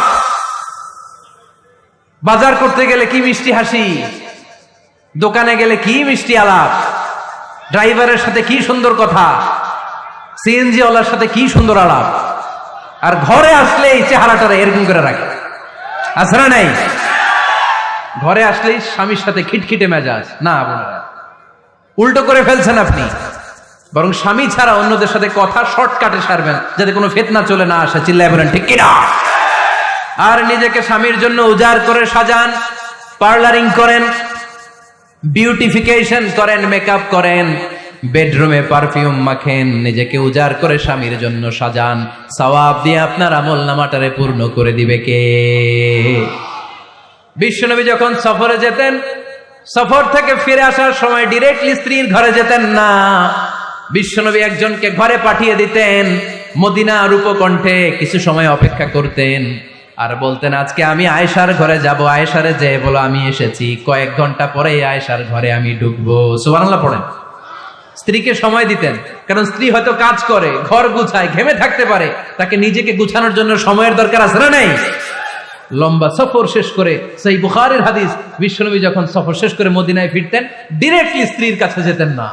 [SPEAKER 2] বাজার করতে গেলে কি মিষ্টি হাসি, দোকানে গেলে কি মিষ্টি আলাপ, ড্রাইভারের সাথে কি সুন্দর কথা, সিএনজি ওয়ালার সাথে কি সুন্দর আলাপ, আর ঘরে আসলে এই চেহারাটা এরকম করে রাখে, আছে না নাই? ঘরে আসলেই স্বামীর সাথে খিটখিটে মেজাজ। না বোনেরা, উল্টো করে ফেলছেন আপনি। বরং স্বামী ছাড়া অন্যদের সাথে কথা শর্টকাটে সারবেন, যাতে কোনো ফিতনা চলে না আসে। চিল্লায় বলেন ঠিক কিনা? আর নিজেকে স্বামীর জন্য উজাড় করে সাজান, পার্লারিং করেন, বিউটিফিকেশন করেন, মেকআপ করেন, বেডরুমে পারফিউম মাখেন, নিজেকে উজাড় করে স্বামীর জন্য সাজান। সওয়াব দিয়ে আপনার আমল নামাটারে পূর্ণ করে দিবে কে? বিশ্বনবী যখন সফরে যেতেন, সফর থেকে ফিরে আসার সময় ডিরেক্টলি স্ত্রীর ঘরে যেতেন না। বিশ্বনবী একজনকে ঘরে পাঠিয়ে দিতেন, মদিনার উপকণ্ঠে কিছু সময় অপেক্ষা করতেন, আর বলতেন আজকে আমি আয়েশার ঘরে যাব। আয়েশারে যে বলো আমি এসেছি, কয়েক ঘন্টা পরে আয়েশার ঘরে আমি ঢুকবো। সুবহানাল্লাহ পড়েন। স্ত্রীকে সময় দিতেন, কারণ স্ত্রী হয়তো কাজ করে, ঘর গুছায়, ঘেমে থাকতে পারে, তাকে নিজেকে গুছানোর জন্য সময়ের দরকার আছে না নাই? লম্বা সফর শেষ করে, সেই বুখারীর হাদিস, বিশ্বনবী যখন সফর শেষ করে মদিনায় ফিরতেন, ডিরেক্টলি স্ত্রীর কাছে যেতেন না,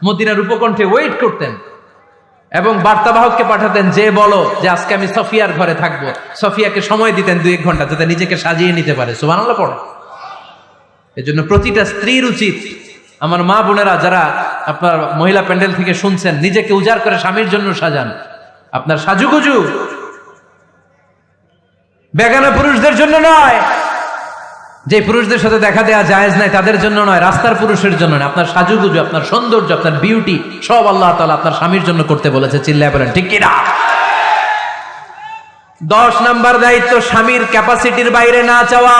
[SPEAKER 2] মদিনার উপকণ্ঠে ওয়েট করতেন এবং বার্তাবাহককে পাঠাতেন, যে বলো যে আজকে আমি সফিয়ার ঘরে থাকবো। সফিয়াকে সময় দিতেন 2-1 ঘন্টা, যাতে নিজেকে সাজিয়ে নিতে পারে। সুবহানাল্লাহ পড়ে। এজন্য প্রতিটা স্ত্রীর উচিত, আমার মা বোনেরা যারা আপনার মহিলা প্যান্ডেল থেকে শুনছেন, নিজেকে উজাড় করে স্বামীর জন্য সাজান। আপনার সাজুগুজু বেগানা পুরুষদের জন্য নয়, যে পুরুষদের সাথে দেখা দেওয়া জায়েজ নাই তাদের জন্য নয়, রাস্তার পুরুষের জন্য নয়। আপনার সাজুগুজু, আপনার সৌন্দর্য, আপনার বিউটি সব আল্লাহ তাআলা আপনার স্বামীর জন্য করতে বলেছে। চিল্লায় বলেন ঠিক কিনা? 10 নাম্বার দায়িত্ব, স্বামীর ক্যাপাসিটির বাইরে না চাওয়া।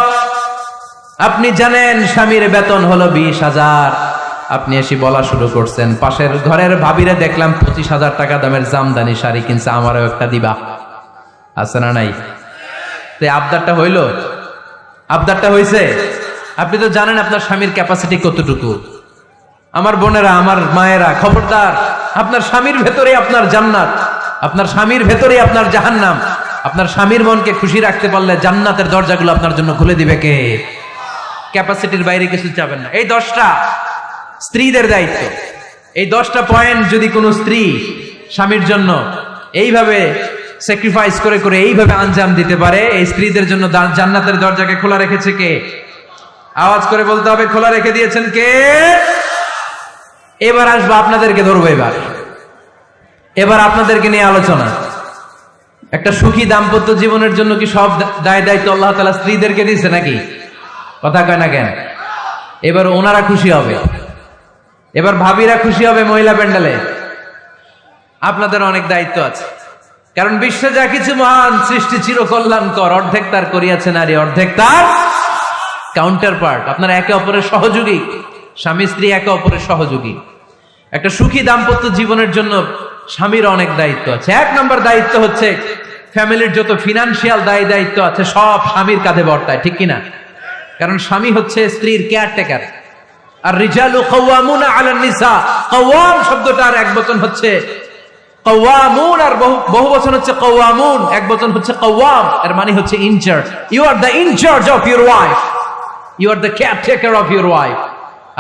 [SPEAKER 2] আপনি জানেন স্বামীর বেতন হলো 20,000, আপনি এসে বলা শুরু করছেন, পাশের ঘরের ভাবিরে দেখলাম 25,000 টাকা দামের জামদানি শাড়ি কিনছে, আমারও একটা দিবা। আছে না নাই? তো আবদারটা হইল? আবদারটা হইছে? আপনি তো জানেন আপনার স্বামীর ক্যাপাসিটি কতটুকু। আমার বোনেরা, আমার মায়েরা, খবরদার, আপনার স্বামীর ভেতরে আপনার জান্নাত, আপনার স্বামীর ভেতরে আপনার জাহান্নাম। আপনার স্বামীর মনকে খুশি রাখতে পারলে জান্নাতের দরজাগুলো আপনার জন্য খুলে দিবে কে? ক্যাপাসিটির বাইরে কিছু চাবেন না। এই 10টা স্ত্রীদের দায়িত্ব। এই 10টা পয়েন্ট যদি কোনো স্ত্রী স্বামীর জন্য এইভাবে স্যাক্রিফাইস করে করে এইভাবে আঞ্জাম দিতে পারে, এই স্ত্রীদের জন্য জান্নাতের দরজাকে খোলা রেখেছে কে? আওয়াজ করে বলতে হবে, খোলা রেখে দিয়েছেন কে? এবার আসবো, আপনাদেরকে ধরবো। এবার আপনাদেরকে নিয়ে আলোচনা। একটা সুখী দাম্পত্য জীবনের জন্য কি সব দায় দায়িত্ব আল্লাহ তাআলা স্ত্রীদেরকে দিয়েছে নাকি? কথা কয় না কেন? এবার ওনারা খুশি হবে, এবার ভাবিরা খুশি হবে মহিলা প্যান্ডেলে। আপনাদের অনেক দায়িত্ব আছে, কারণ বিশ্বে যা কিছু মহান সৃষ্টি চিরকল্যাণকর, অর্ধেক তার করিয়াছে নারী, অর্ধেক তার কাউন্টার পার্ট। আপনারা একে অপরের সহযোগী, স্বামী স্ত্রী একে অপরের সহযোগী। একটা সুখী দাম্পত্য জীবনের জন্য স্বামীর অনেক দায়িত্ব আছে। 1 নম্বর দায়িত্ব হচ্ছে ফ্যামিলির যত ফিনান্সিয়াল দায় দায়িত্ব আছে সব স্বামীর কাঁধে বর্তায়, ঠিক কিনা? কারণ স্বামী হচ্ছে স্ত্রীর কেয়ারটেকার। আর রিজালু কাওয়ামুনা আলান নিসা, কাওয়াম শব্দটার এক বচন হচ্ছে কাওয়ামুন, আর বহু বচন হচ্ছে কাওয়ামুন, এক বচন হচ্ছে কাওয়াম। এর মানে হচ্ছে in charge. You are the in charge of your wife, you are the caretaker of your wife.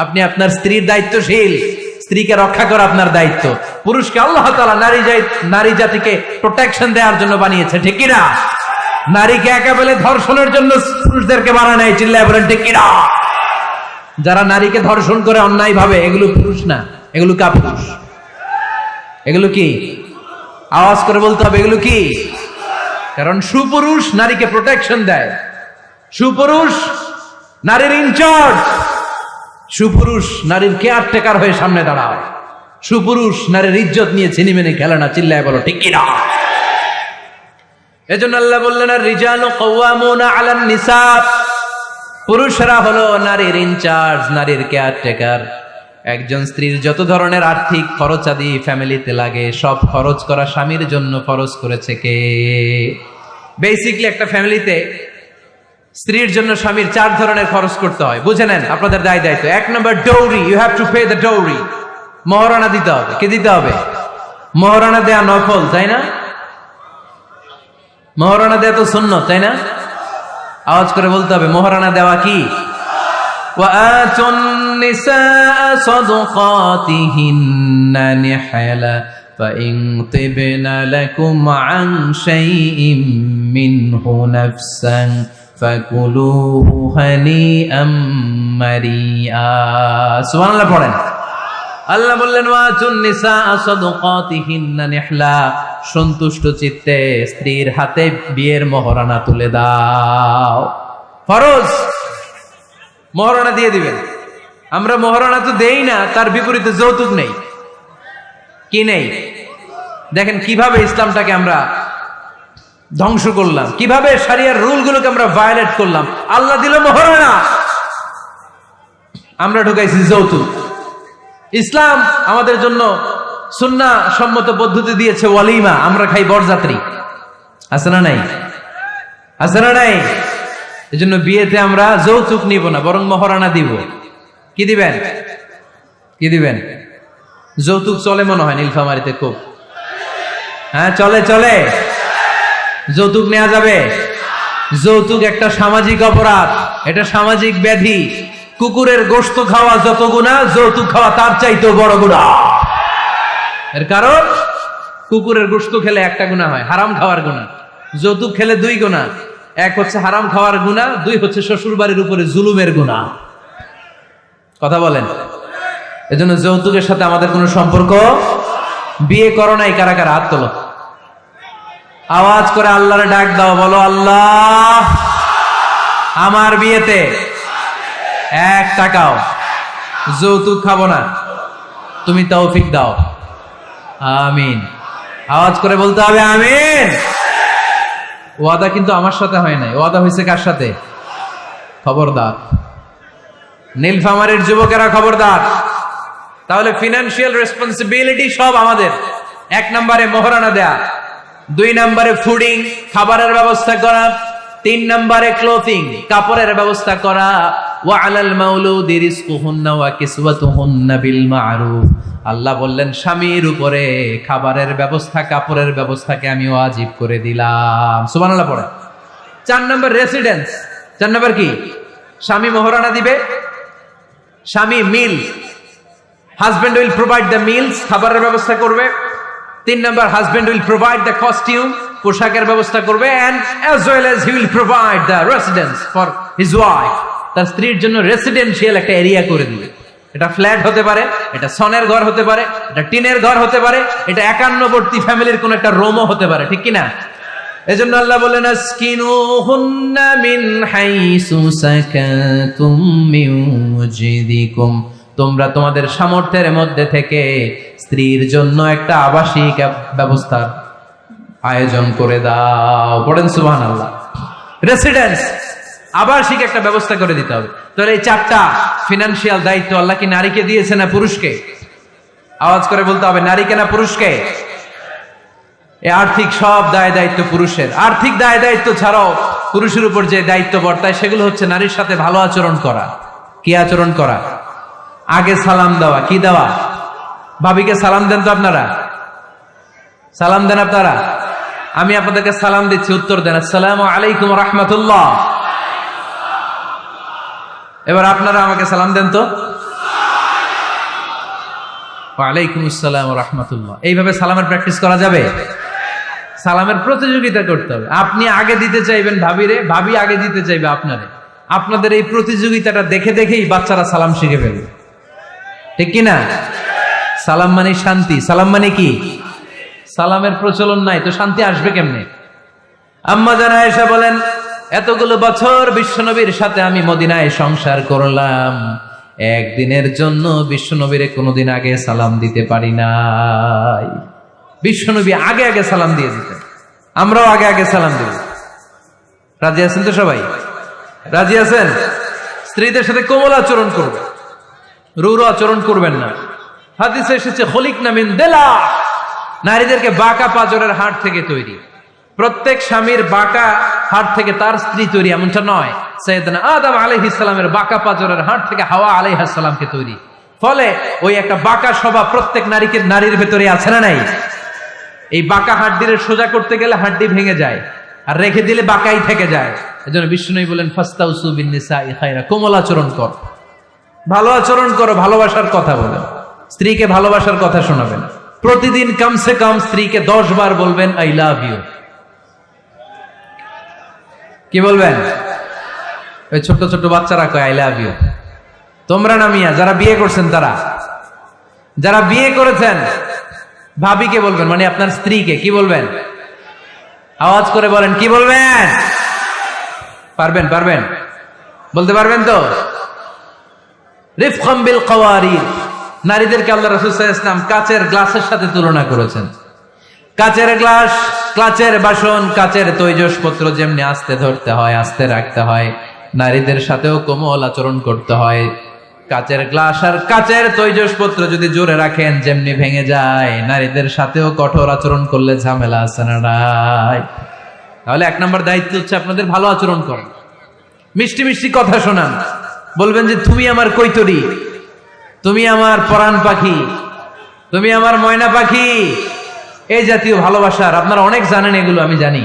[SPEAKER 2] আপনি আপনার স্ত্রীর দায়িত্বশীল, স্ত্রীকে রক্ষা করা আপনার দায়িত্ব। পুরুষকে আল্লাহ তাআলা নারী জাতিকে প্রোটেকশন দেওয়ার জন্য বানিয়েছে, ঠিক কিনা? নারীকে একেবারে ধর্ষণের জন্য পুরুষদেরকে বানানো নাই। চিল্লায় বলেন ঠিক কিনা? যারা নারীকে ধর্ষণ করে অন্যায় ভাবে, এগুলো পুরুষ না, এগুলো কাপুরুষ। এগুলো কি? আওয়াজ করে বলতে হবে, এগুলো কি? কারণ সুপুরুষ নারীকে প্রোটেকশন দেয়, সুপুরুষ নারীর ইনচার্জ, সুপুরুষ নারীর কেয়ারটেকার হয়ে সামনে দাঁড়ায়, সুপুরুষ নারীর ইজ্জত নিয়ে ছিনিমিনি খেলে না। চিল্লায় বলো ঠিক কিনা? এজন্য আল্লাহ বললেন, আর রিজালু কাওয়ামুনা আলান নিসা, পুরুষরা হলো নারীর ইনচার্জ, নারীর কেয়ারটেকার। একজন স্ত্রীর যত ধরনের আর্থিক খরচ আদি ফ্যামিলিতে লাগে, সব খরচ করা স্বামীর জন্য ফরজ করেছে কে? বেসিক্যালি একটা ফ্যামিলিতে স্ত্রীর জন্য স্বামীর 4 ধরনের খরচ করতে হয়। বুঝে নেন আপনাদের দায় দায়িত্ব। 1 নম্বর dowry, you have to pay the dowry. মহারণা দিতে হবে। কে দিতে হবে? মহারণা দেয়া নফল, তাই না? মহারণা দেয়া তো সুন্নত, তাই না? আওয়াজ করে বলতে হবে, মহারণা দেওয়া কি? وَآتُوا النِّسَاءَ صَدُقَاتِهِنَّ نِحْلَةً فَإِن طِبْنَ لَكُمْ عَنْ شَيْءٍ مِّنْهُ نَفْسًا فَكُلُوهُ هَنِيئًا مَرِيئًا। সুবহানাল্লাহ পড়েন। আল্লাহ বললেন, ওয়াতুন নিসা সাদুকাতিহিন্না নিহলা, সন্তুষ্ট চিত্তে স্ত্রীর হাতে বিয়ের মোহরানা তুলে দাও। ফরজ, মোহরানা দিয়ে দিবেন। আমরা মোহরানা তো দেই না, তার বিপরীতে যৌতুক নেই। কি নেই? দেখেন কিভাবে ইসলামটাকে আমরা ধ্বংস করলাম, কিভাবে শরিয়ার রুলগুলোকে আমরা ভায়োলেট করলাম। আল্লাহ দিল মোহরানা, আমরা ঢুকাইছি যৌতুক। ইসলাম আমাদের জন্য সুন্নাহ সম্মত পদ্ধতি দিয়েছে ওয়ালিমা, আমরা খাই বরযাত্রী। আছে না নাই? আছে না নাই? এজন্য বিয়েতে আমরা যৌতুক নিব না, বরং মোহরানা দিব। কি দিবেন? কি দিবেন? যৌতুক চলে মনে হয় নীলফামারীতে খুব। হ্যাঁ চলে, চলে। যৌতুক নেওয়া যাবে? যৌতুক একটা সামাজিক অপরাধ, এটা সামাজিক ব্যাধি। কুকুরের গোশত খাওয়া যত গুনাহ, যৌতুক খাওয়া তার চাইতেও বড় গুনাহ। এর কারণ কুকুরের গোশত খেলে একটা গুনাহ হয়, হারাম খাওয়ার গুনাহ। যৌতুক খেলে 2 গুনাহ, 1 হচ্ছে হারাম খাওয়ার গুনাহ, 2 হচ্ছে শ্বশুর বাড়ির উপরে জুলুমের গুনাহ। কথা বলেন। এজন্য যৌতুকের সাথে আমাদের কোনো সম্পর্ক। বিয়ে করো নাই কারা কারা? হাত তোলো। আওয়াজ করে আল্লাহরে ডাক দাও, বলো আল্লাহ আমার বিয়েতে এক টাকাও যৌতুক খাবো না, তুমি তৌফিক দাও। আমিন। আওয়াজ করে বলতে হবে আমিন। ওয়াদা কিন্তু আমার সাথে হয় নাই, ওয়াদা হয়েছে কার সাথে? খবরদার নীলফামারীর যুবকেরা, খবরদার। তাহলে ফিনান্সিয়াল রেসপন্সিবিলিটি সব আমাদের। 1 নম্বরে মোহরানা দেয়া, 2 নম্বরে ফুডিং, খাবারের ব্যবস্থা করা, 3 নম্বরে ক্লোথিং, কাপড়ের ব্যবস্থা করা। ওয়া আলাল মাউলুদি রিজকুহুন্না ওয়া কিসওয়াতুহুন্না বিল মা'রুফ। আল্লাহ বললেন স্বামীর উপরে খাবারের ব্যবস্থা, কাপড়ের ব্যবস্থাকে আমি ওয়াজিব করে দিলাম। সুবহানাল্লাহ পড়ে। 4 নম্বর রেসিডেন্স। 4 নম্বর কি? স্বামী মোহরানা দিবে, স্বামী meal, husband will provide the meals, খাবারের ব্যবস্থা করবে। 3 নম্বর, husband will provide the costume, পোশাকের ব্যবস্থা করবে, and as well as he will provide the residence for his wife, তার স্ত্রীর জন্য রেসিডেন্সিয়াল একটা এরিয়া করে দিবে। এটা ফ্ল্যাট হতে পারে, এটা সনের ঘর হতে পারে, এটা টিনের ঘর হতে পারে, এটা 51বর্তী ফ্যামিলির কোন একটা রুমও হতে পারে, ঠিক কি না? এজন্য আল্লাহ বলেন আসকিনুহুন্না মিন হাইসু সাকাতুম মিন ওয়াজদিকুম, তোমরা তোমাদের সামর্থ্যের মধ্যে থেকে স্ত্রীর জন্য একটা আবাসিক ব্যবস্থার আয়োজন করে দাও। পড়েন সুবহানাল্লাহ। রেসিডেন্স, আবাসিক একটা ব্যবস্থা করে দিতে হবে। তাহলে এই 4টা ফিনান্সিয়াল দায়িত্ব আল্লাহ কি নারীকে দিয়েছে না পুরুষকে? আওয়াজ করে বলতে হবে নারীকে না পুরুষকে? এই আর্থিক সব দায় দায়িত্ব পুরুষের। আর্থিক দায় দায়িত্ব ছাড়াও পুরুষের উপর যে দায়িত্ব বর্তায় সেগুলো হচ্ছে নারীর সাথে ভালো আচরণ করা। কি আচরণ করা? আগে সালাম দেওয়া। কি দেওয়া? ভাবিকে সালাম দেন তো আপনারা? সালাম দেন আপনারা? আমি আপনাদেরকে সালাম দিচ্ছি, উত্তর দেন আসসালামু আলাইকুম ওয়া রাহমাতুল্লাহ। এবার আপনারা আমাকে সালাম দেন তো। ওয়া আলাইকুম আসসালাম ওয়া রাহমাতুল্লাহ। এইভাবে সালামের প্র্যাকটিস করা যাবে? সালামের প্রতিযোগিতা করতে হবে। আপনি আগে দিতে চাইবেন ভাবিরে, ভাবি আগে দিতে চাইবে আপনারে। আপনাদের এই প্রতিযোগিতাটা দেখে দেখেই বাচ্চারা সালাম শিখে ফেলবে, ঠিক কি না? সালাম মানে শান্তি। সালাম মানে কি? সালামের প্রচলন নাই তো শান্তি আসবে কেমনে? আম্মা জান আয়েশা বলেন, এতগুলো বছর বিশ্বনবীর সাথে আমি মদিনায় সংসার করলাম, একদিনের জন্য বিশ্বনবীরে কোনোদিন আগে সালাম দিতে পারি নাই। বিশ্বনবী আগে আগে সালাম দিয়ে দিতেন, আমরাও আগে আগে সালাম দিব। রাজি আছেন তো সবাই? রাজি আছেন? স্ত্রীদের সাথে কোমল আচরণ করবেন, রূঢ় আচরণ করবেন না। হাদিসে এসেছে খলিকনা মিন দিলা, নারীদেরকে বাঁকা পাঁজরের হাড় থেকে তৈরি। প্রত্যেক স্বামীর বাঁকা হাড় থেকে তার স্ত্রী তৈরি এমনটা নয়। সাইয়েদনা আদম আলাইহিস সালামের বাঁকা পাঁজরের হাড় থেকে হাওয়া আলাইহিস সালামকে তৈরি। ফলে ওই একটা বাঁকা স্বভাব প্রত্যেক নারীর ভেতরে আছে না নাই? এই বাঁকা হাড্ডির সোজা করতে গেলে হাড্ডি ভেঙে যায়, আর রেখে দিলে বাঁকাই থেকে যায়। এজন্য বিষ্ণু বলেন ফাস্তাউসু বিন নিসাই খায়রা, কোমল আচরণ করো, ভালো আচরণ করো, ভালোবাসার কথা বলো, স্ত্রীকে ভালোবাসার কথা শোনাবেন। প্রতিদিন কমসে কম স্ত্রীকে 10 বার বলবেন আই লাভ ইউ। কি বলবেন? ওই ছোট ছোট বাচ্চারা কয় আই লাভ ইউ। তোমরা না মিয়া, যারা বিয়ে করছেন তারা, যারা বিয়ে করেছেন ভাবিকে বলবেন, মানে আপনার স্ত্রীকে কি বলবেন? আওয়াজ করে বলেন, কি বলবেন? পারবেন? পারবেন? বলতে পারবেন তো? রিফকাম বিল কাওয়ারির, নারীদেরকে আল্লাহ রাসূল সাল্লাল্লাহু আলাইহি ওয়াসাল্লাম কাচের গ্লাসের সাথে তুলনা করেছেন। কাচের গ্লাস, কাচের বাসন, কাচের তৈজসপত্র যেমনি আস্তে ধরতে হয়, আস্তে রাখতে হয়, নারীদের সাথেও কোমল আচরণ করতে হয়। কাচের গ্লাস আর কাচের তৈজসপত্র যদি জোরে রাখেন যেমনি ভেঙে যায়, নারীদের সাথেও কঠোর আচরণ করলে ঝামেলা আছে না নাই? তাহলে 1 নম্বর দায়িত্ব হচ্ছে আপনাদের ভালো আচরণ করেন, মিষ্টি মিষ্টি কথা শোনান, বলবেন যে তুমি আমার কৈতরি, তুমি আমার পরাণ পাখি, তুমি আমার ময়না পাখি। এই জাতীয় ভালোবাসার আপনারা অনেক জানেন, এগুলো আমি জানি।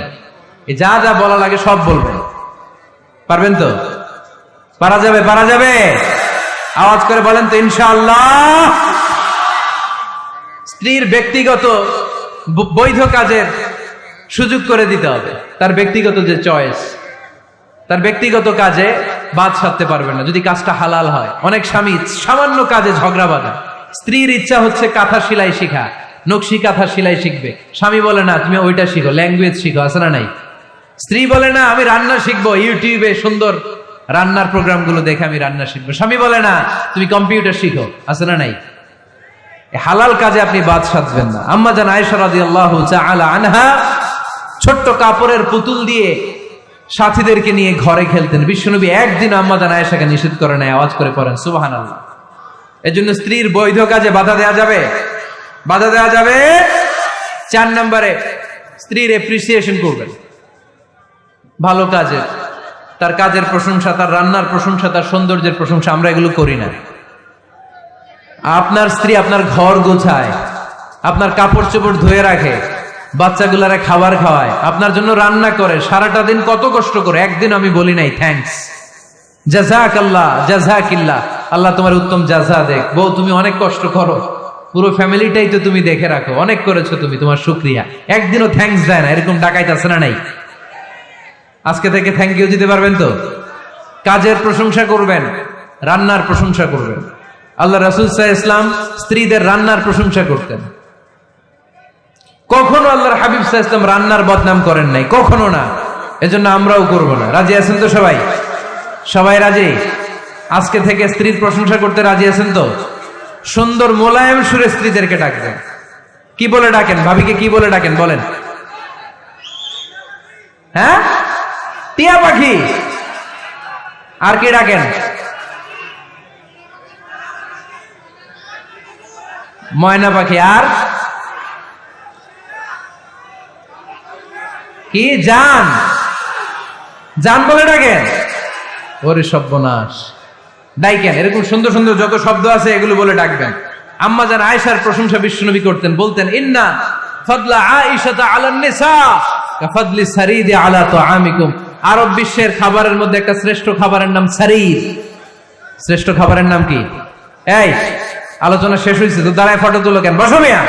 [SPEAKER 2] এই যা যা বলা লাগে সব বলবেন। পারবেন তো? পারা যাবে? পারা যাবে? আওয়াজ করে বলেন তো ইনশাআল্লাহ। স্ত্রীর ব্যক্তিগত বৈধ কাজের সুযোগ করে দিতে হবে। তার ব্যক্তিগত যে চয়েস, তার ব্যক্তিগত কাজে বাদ সাধতে পারবে না যদি কাজটা হালাল হয়। অনেক স্বামী সামান্য কাজে ঝগড়া বাঁধে। স্ত্রীর ইচ্ছা হচ্ছে কাঁথা সেলাই শিখা, নকশি কাঁথা সেলাই শিখবে, স্বামী বলে না তুমি ওইটা শিখো, ল্যাঙ্গুয়েজ শিখো, আছে না নাই? স্ত্রী বলে না আমি রান্না শিখবো, ইউটিউবে সুন্দর রান্নার প্রোগ্রামগুলো দেখে আমি রান্না শিখবো। স্বামী বলে না, তুমি কম্পিউটার শিখো, আছে না নাই? হালাল কাজে আপনি বাদ সাধবেন না। আম্মা জান আয়েশা রাদিয়াল্লাহু তাআলা আনহা ছোট্ট কাপড়ের পুতুল দিয়ে সাথীদেরকে নিয়ে ঘরে খেলতেন। বিশ্বনবী একদিন আম্মা জান আয়েশাকে নিষেধ করে নাই, আওয়াজ করে পড়েন সুবহানাল্লাহ। এজন্য স্ত্রীর বৈধ কাজে বাধা দেওয়া যাবে? বাধা দেওয়া যাবে। 4 নম্বরে স্ত্রীর এপ্রিসিয়েশন করবেন, ভালো কাজে, তার কাজের প্রশংসা, তার রান্নার প্রশংসা, তার সৌন্দর্যের প্রশংসা। আমরা এগুলো করি না। আপনার স্ত্রী আপনার ঘর গোছায়, আপনার কাপড় চোপড় ধুয়ে রাখে, বাচ্চাগুলারে খাবার খাওয়ায়, আপনার জন্য রান্না করে, সারাটা দিন কত কষ্ট করে। একদিন আমি বলি নাই থ্যাঙ্কস, জাযাকাল্লাহ, জাযাকিল্লাহ, আল্লাহ তোমার উত্তম জাযা দেখ। বউ তুমি অনেক কষ্ট করো, পুরো ফ্যামিলিটাই তো তুমি দেখে রাখো, অনেক করেছো তুমি, তোমার শুকরিয়া। একদিনও থ্যাঙ্কস দেয় না, এরকম ডাকাইতে আছে না নাই? আজকে থেকে থ্যাংক ইউ দিতে পারবেন তো? কাজের প্রশংসা করবেন, রান্নার প্রশংসা করবেন। আল্লাহ রাসূল সাল্লাল্লাহু আলাইহি ওয়াসাল্লাম স্ত্রীদের রান্নার প্রশংসা করতেন। কখনো আল্লাহর হাবিব সাল্লাল্লাহু আলাইহি ওয়াসাল্লাম রান্নার বদনাম করেন নাই, কখনো না। এজন্য আমরাও করব না। রাজি আছেন তো সবাই? সবাই রাজি? আজকে থেকে স্ত্রীর প্রশংসা করতে রাজি আছেন তো? সুন্দর মোলায়েম সুরে স্ত্রীদেরকে ডাকবেন। কি বলে ডাকেন? ভাবিকে কি বলে ডাকেন বলেন? হ্যাঁ, টিয়া পাখি। আর কি ডাকেন? ময়না পাখি। আর কি? জান। জান বলে ডাকেন? ওরে সর্বনাশ, ডাইকেন। এরকম সুন্দর সুন্দর যত শব্দ আছে এগুলো বলে ডাকবেন। আম্মা জান আয়েশার প্রশংসা বিশ্বনবী করতেন, বলতেন ইন্না ফাদলা আয়েশাতা আলান নিসা কাফাদলি সারিদি আলা তুআমিকুম। আরব বিশ্বের খাবারের মধ্যে একটা শ্রেষ্ঠ খাবারের নাম সারিদ। শ্রেষ্ঠ খাবারের নাম কি? এই আলোচনা শেষ হয়েছে তো দাঁড়ায় ফটো তুলো কেন? বসো মিয়া,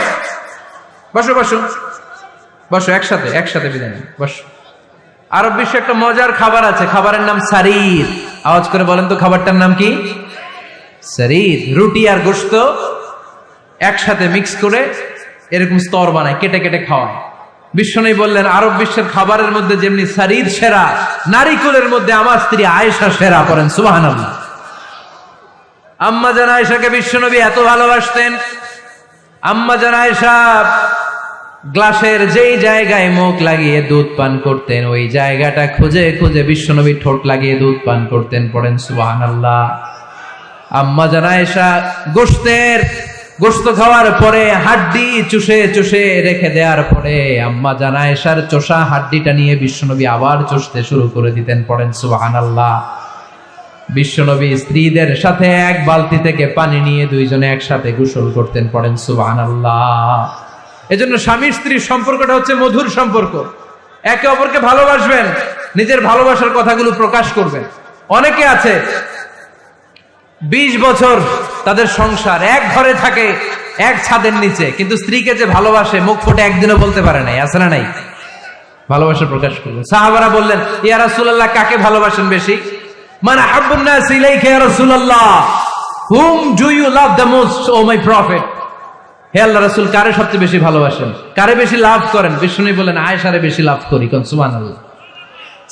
[SPEAKER 2] বসো বসো বসো, একসাথে একসাথে বিদায় নিন, বসো। আরব বিশ্বে একটা মজার খাবার আছে, খাবারের নাম সারিদ। আওয়াজ করে বলেন তো খাবারটার নাম কি? সারিদ। রুটি আর গোশত একসাথে মিক্স করে এরকম স্তর বানায়, কেটে কেটে খাওয়ায়। বিশ্বনবী বললেন আরব বিশ্বের খাবারের মধ্যে যেমনি সারিদ সেরা, নারিকুলের মধ্যে আমার স্ত্রী আয়েশা সেরা। পড়েন সুবহানাল্লাহ। আম্মা জান আয়েশাকে বিশ্বনবী এত ভালোবাসতেন। আম্মা জান আয়েশা গ্লাসের যেই জায়গায় মুখ লাগিয়ে দুধ পান করতেন, ওই জায়গাটা খুঁজে খুঁজে বিশ্বনবী ঠোঁট লাগিয়ে দুধ পান করতেন। পড়েন সুবহানাল্লাহ। আম্মা জান আয়েশা গোশত খাওয়ার পরে হাড্ডি চুষে চুষে রেখে দেওয়ার পরে আম্মা জান আয়েশার চোষা হাড্ডিটা নিয়ে বিশ্বনবী আবার চুষতে শুরু করে দিতেন। পড়েন সুবহানাল্লাহ। বিশ্বনবী স্ত্রীদের সাথে এক বালতি থেকে পানি নিয়ে দুইজনে একসাথে গোসল করতেন। পড়েন সুবহানাল্লাহ। এজন্য স্বামী স্ত্রীর সম্পর্কটা হচ্ছে মধুর সম্পর্ক। একে অপরকে ভালোবাসবেন, নিজের ভালোবাসার কথাগুলো প্রকাশ করবেন। অনেকে আছে 20 বছর তাদের সংসার, এক ঘরে থাকে, এক ছাদের নিচে, কিন্তু স্ত্রীকে যে ভালোবাসে মুখ ফুটে একদিনও বলতে পারে নাই। আছে না নাই? ভালোবাসা প্রকাশ করবে। সাহাবারা বললেন ইয়া রাসূলুল্লাহ, কাকে ভালোবাসেন বেশি? মান আহাব্বুন নাস ইলাইকা ইয়া রাসূলুল্লাহ, whom do you love the most, O my prophet? হে আল্লাহ রাসূল, কারে সবচেয়ে বেশি ভালোবাসেন, কারে বেশি লাভ করেন? বিশ্বনবী বললেন আয়েশারে বেশি লাভ করি। কোন সুবহানাল্লাহ।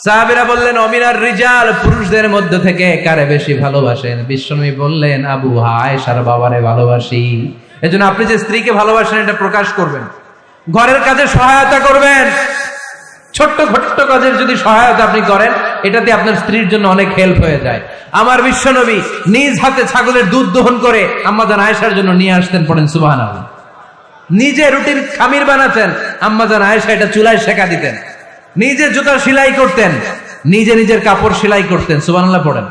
[SPEAKER 2] সাহাবীরা বললেন অমিনার রিজাল, পুরুষদের মধ্যে থেকে কারে বেশি ভালোবাসেন? বিশ্বনবী বললেন আবু আয়েশার বাবারে ভালোবাসি। এজন্য আপনি যে স্ত্রীকে ভালোবাসেন এটা প্রকাশ করবেন। ঘরের কাজে সহায়তা করবেন। ছোট্ট ছোট্ট কাজের যদি সহায়তা আপনি করেন, এটাতে আপনার স্ত্রীর জন্য অনেক হেল্প হয়ে যায়। আমার বিশ্বনবী নিজ হাতে ছাগলের দুধ দহন করে আম্মা জান আয়েশার জন্য নিয়ে আসতেন। পড়েন সুবহানাল্লাহ। নিজে রুটির খামির বানাতেন, আম্মা জান আয়েশা এটা চুলায় সেকা দিতেন। নিজে জুতা সেলাই করতেন, নিজে নিজের কাপড় সেলাই করতেন। সুবহানাল্লাহ পড়েন।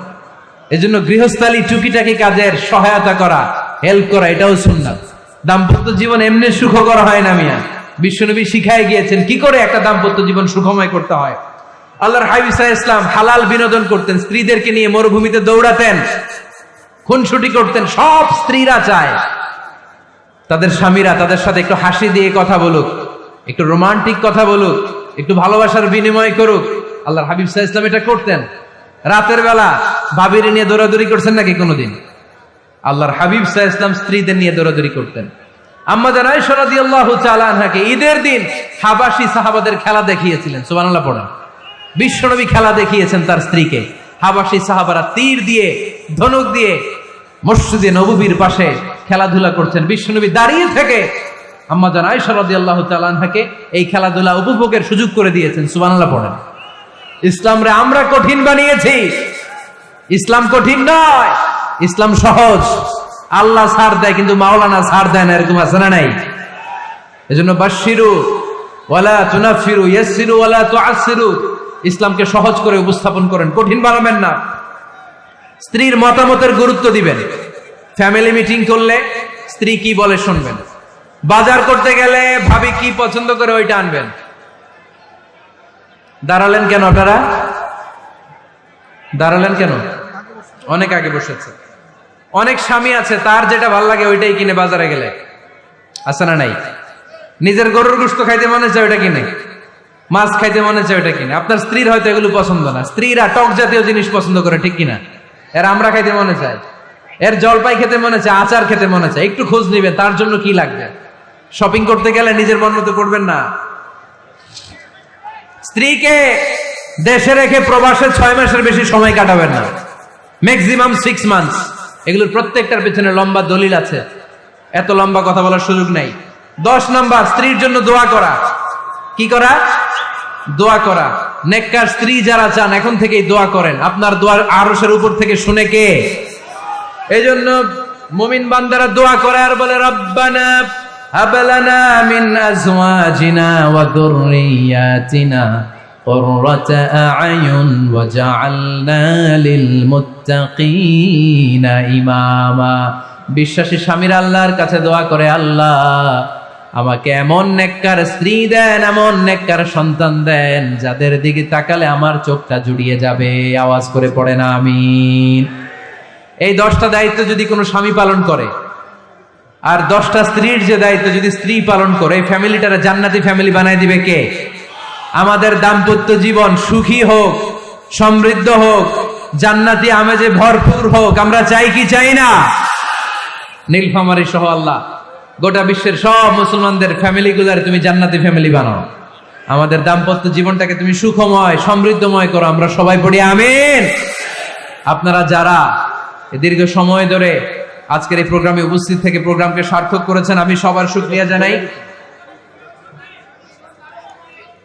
[SPEAKER 2] এজন্য গৃহস্থালী টুকিটাকি কাজের সহায়তা করা, হেল্প করা, এটাও সুন্নাত। দাম্পত্য জীবন এমনি সুখকর হয় না মিয়া। বিশ্বনবী শিখায় গিয়েছেন কি করে একটা দাম্পত্য জীবন সুখময় করতে হয়। আল্লাহর হাবিব সাল্লাল্লাহু আলাইহি ওয়াসাল্লাম হালাল বিনোদন করতেন, স্ত্রীদেরকে নিয়ে মরুভূমিতে দৌড়াতেন, খুনসুটি করতেন। সব স্ত্রীরা চায় তাদের স্বামীরা তাদের সাথে একটু হাসি দিয়ে কথা বলুক, একটু রোমান্টিক কথা বলুক, একটু ভালোবাসার বিনিময় করুক। আল্লাহর হাবিব সাল্লাল্লাহু আলাইহি ওয়াসাল্লাম এটা করতেন। রাতের বেলা ভাবিরে নিয়ে দৌড়াদৌড়ি করছেন নাকি কোনোদিন? আল্লাহর হাবিব সাল্লাল্লাহু আলাইহি ওয়াসাল্লাম স্ত্রীদের নিয়ে দৌড়াদৌড়ি করতেন। আম্মা জান আয়েশা রাদিয়াল্লাহু তাআলা আনহাকে ঈদের দিন হাবাশি সাহাবাদের খেলা দেখিয়েছিলেন। সুবহানাল্লাহ পড়েন। বিশ্বনবী খেলা দেখিয়েছেন তার স্ত্রীকে। হাবাসী সাহাবারা তীর দিয়ে ধনুক দিয়ে মসজিদে নববীর পাশে খেলাধুলা করছেন। বিশ্বনবী দাঁড়িয়ে থেকে আম্মা জান আয়েশা রাদিয়াল্লাহু তাআলা আনহাকে এই খেলাধুলা উপভোগের সুযোগ করে দিয়েছেন। সুবহানাল্লাহ পড়েন। ইসলাম রে আমরা কঠিন বানিয়েছি, ইসলাম কঠিন নয়, ইসলাম সহজ। আল্লাহ ছাড় দেয় কিন্তু মাওলানা ছাড় দেয় না, এরকম আছে না নাই? এজন্য বাশশিরু ওয়ালা তুনাফিরু ইয়াসসিরু ওয়ালা তুআসসিরু, ইসলামকে সহজ করে উপস্থাপন করেন, কঠিন বানাবেন না। স্ত্রীর মতামতের গুরুত্ব দিবেন। ফ্যামিলি মিটিং করলে স্ত্রী কি বলে শুনবেন। বাজার করতে গেলে ভাবি কি পছন্দ করে ওইটা আনবেন। দাঁড়ালেন কেন আপনারা? দাঁড়ালেন কেন? অনেক আগে বসেছে। অনেক স্বামী আছে তার যেটা ভাল লাগে ওইটাই কিনে বাজারে গেলে, আছে না নাই? নিজের গরুর গোশত খাইতে মনে চায় ওইটা কিনে, মাছ খাইতে মনে চায় ওইটা কিনে। আপনার স্ত্রীর হয়তো এগুলো পছন্দ না। স্ত্রীরা টক জাতীয় জিনিস পছন্দ করে, ঠিক কিনা? এর আমরা খাইতে মনে চায়, এর জলপাই খেতে মনে চায়, আচার খেতে মনে চায়। একটু খোঁজ নিবে তার জন্য কি লাগবে। শপিং করতে গেলে নিজের মন মতো করবেন না। স্ত্রীকে দেশে রেখে প্রবাসে 6 মাসের বেশি সময় কাটাবেন না, ম্যাক্সিমাম 6 মান্থস। এগুলোর প্রত্যেকটার পেছনে লম্বা দলিল আছে, এত লম্বা কথা বলার সুযোগ নাই। 10 নাম্বার, স্ত্রীর জন্য দোয়া করা। কি করা? দোয়া করা। নেককার স্ত্রী যারা চান এখন থেকেই দোয়া করেন। আপনার দোয়ার আরশের উপর থেকে শুনে কে? এজন্য মুমিন বান্দারা দোয়া করে আর বলে, রব্বানা হাব লানা মিন আজওয়াজিনা ওয়া যুররিয়াতিনা কুররাতা আ'য়ুন ওয়াজআলনা লিল মুত্তাকিনা ইমামা। বিশ্বাসী স্বামীরা আল্লাহর কাছে দোয়া করে, আল্লাহ আমাকে এমন নেককার স্ত্রী দেন, এমন নেককার সন্তান দেন যাদের দিকে তাকালে আমার চোখটা জুড়িয়ে যাবে। আওয়াজ করে পড়ে না আমিন। এই 10টা দায়িত্ব যদি কোনো স্বামী পালন করে, আর 10টা স্ত্রীর যে দায়িত্ব যদি স্ত্রী পালন করে, এই ফ্যামিলিটারে জান্নাতি ফ্যামিলি বানায় দিবে কে? আমাদের দাম্পত্য জীবন সুখী হোক, সমৃদ্ধ হোক, জান্নাতি আমেজে ভরপুর হোক। আমরা চাই কি চাই না? নীলফামারী সহ আল্লাহ গোটা বিশ্বের সব মুসলমানদের ফ্যামিলিগুলার তুমি জান্নাতি ফ্যামিলি বানাও। আমাদের দাম্পত্য জীবনটাকে তুমি সুখময় সমৃদ্ধময় করো। আমরা সবাই পড়ি আমিন। আপনারা যারা দীর্ঘ সময় ধরে আজকের এই প্রোগ্রামে উপস্থিত থেকে প্রোগ্রামকে সার্থক করেছেন, আমি সবার শুকরিয়া জানাই।